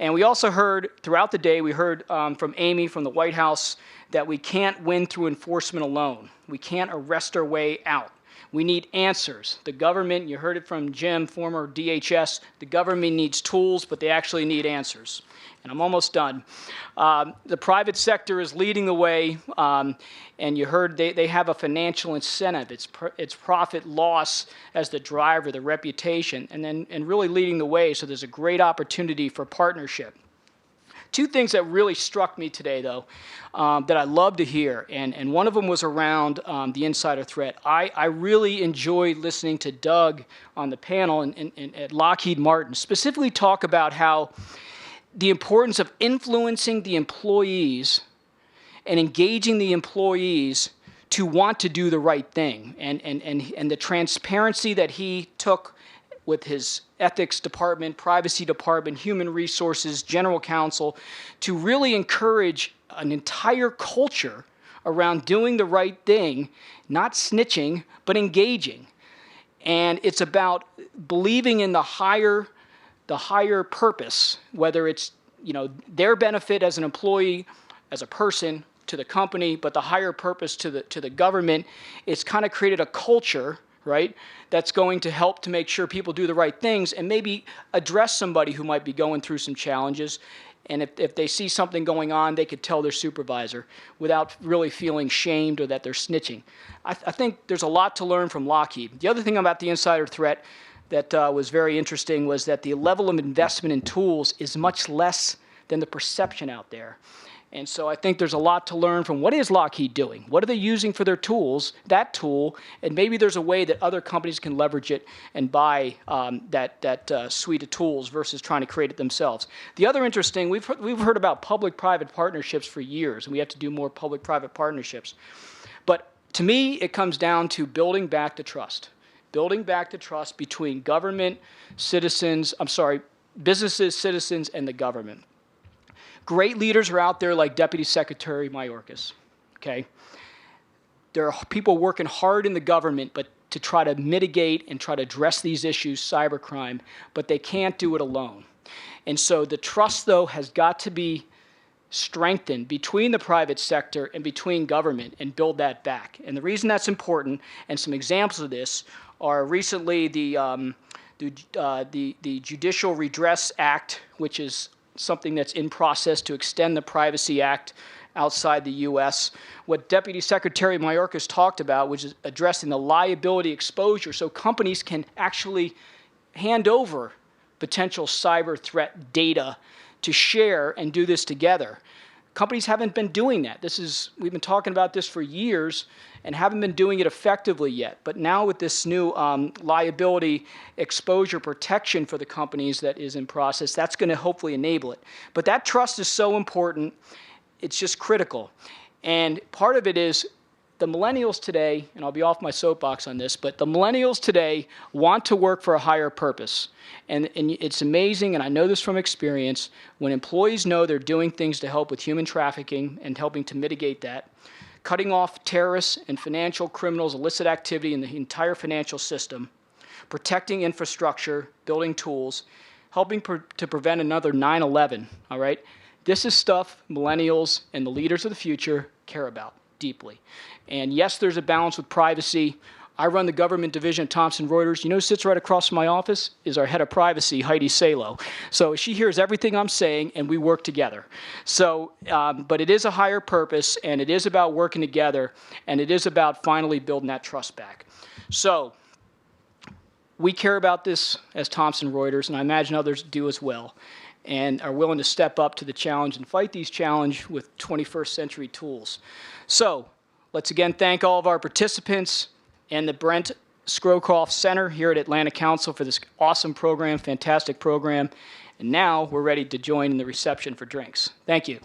And we also heard throughout the day, we heard from Amy from the White House that we can't win through enforcement alone. We can't arrest our way out. We need answers. The government, you heard it from Jim, former DHS, the government needs tools, but they actually need answers. And I'm almost done. The private sector is leading the way, and you heard they have a financial incentive. It's profit loss as the driver, the reputation, and really leading the way. So there's a great opportunity for partnership. Two things that really struck me today, though, that I love to hear, and one of them was around the insider threat. I really enjoyed listening to Doug on the panel and at Lockheed Martin specifically talk about how the importance of influencing the employees and engaging the employees to want to do the right thing, and the transparency that he took with his ethics department, privacy department, human resources, general counsel, to really encourage an entire culture around doing the right thing, not snitching, but engaging. And it's about believing in the higher purpose, whether it's their benefit as an employee, as a person, to the company, but the higher purpose to the government. It's kind of created a culture, right, that's going to help to make sure people do the right things and maybe address somebody who might be going through some challenges. And if they see something going on, they could tell their supervisor without really feeling shamed or that they're snitching. I think there's a lot to learn from Lockheed. The other thing about the insider threat that was very interesting was that the level of investment in tools is much less than the perception out there. And so I think there's a lot to learn from what is Lockheed doing? What are they using for their tools, that tool, and maybe there's a way that other companies can leverage it and buy that suite of tools versus trying to create it themselves. The other interesting, we've heard about public-private partnerships for years, and we have to do more public-private partnerships. But to me, it comes down to building back the trust. Building back the trust between businesses, citizens, and the government. Great leaders are out there like Deputy Secretary Mayorkas, okay? There are people working hard in the government but to try to mitigate and try to address these issues, cybercrime, but they can't do it alone. And so the trust, though, has got to be strengthened between the private sector and between government and build that back. And the reason that's important, and some examples of this, are recently the Judicial Redress Act, which is something that's in process to extend the Privacy Act outside the U.S. What Deputy Secretary Mayorkas talked about, which is addressing the liability exposure so companies can actually hand over potential cyber threat data to share and do this together. Companies haven't been doing that. We've been talking about this for years and haven't been doing it effectively yet. But now with this new liability exposure protection for the companies that is in process, that's going to hopefully enable it. But that trust is so important. It's just critical. And part of it is the millennials today, and I'll be off my soapbox on this, but the millennials today want to work for a higher purpose. And it's amazing, and I know this from experience, when employees know they're doing things to help with human trafficking and helping to mitigate that, cutting off terrorists and financial criminals, illicit activity in the entire financial system, protecting infrastructure, building tools, helping to prevent another 9/11, all right? This is stuff millennials and the leaders of the future care about deeply. And yes, there's a balance with privacy. I run the government division at Thomson Reuters. You know who sits right across from my office is our head of privacy, Heidi Salo. So she hears everything I'm saying, and we work together. So, but it is a higher purpose, and it is about working together, and it is about finally building that trust back. So we care about this as Thomson Reuters, and I imagine others do as well, and are willing to step up to the challenge and fight these challenges with 21st century tools. So let's again thank all of our participants and the Brent Scrowcroft Center here at Atlanta Council for this awesome program, fantastic program. And now we're ready to join in the reception for drinks. Thank you.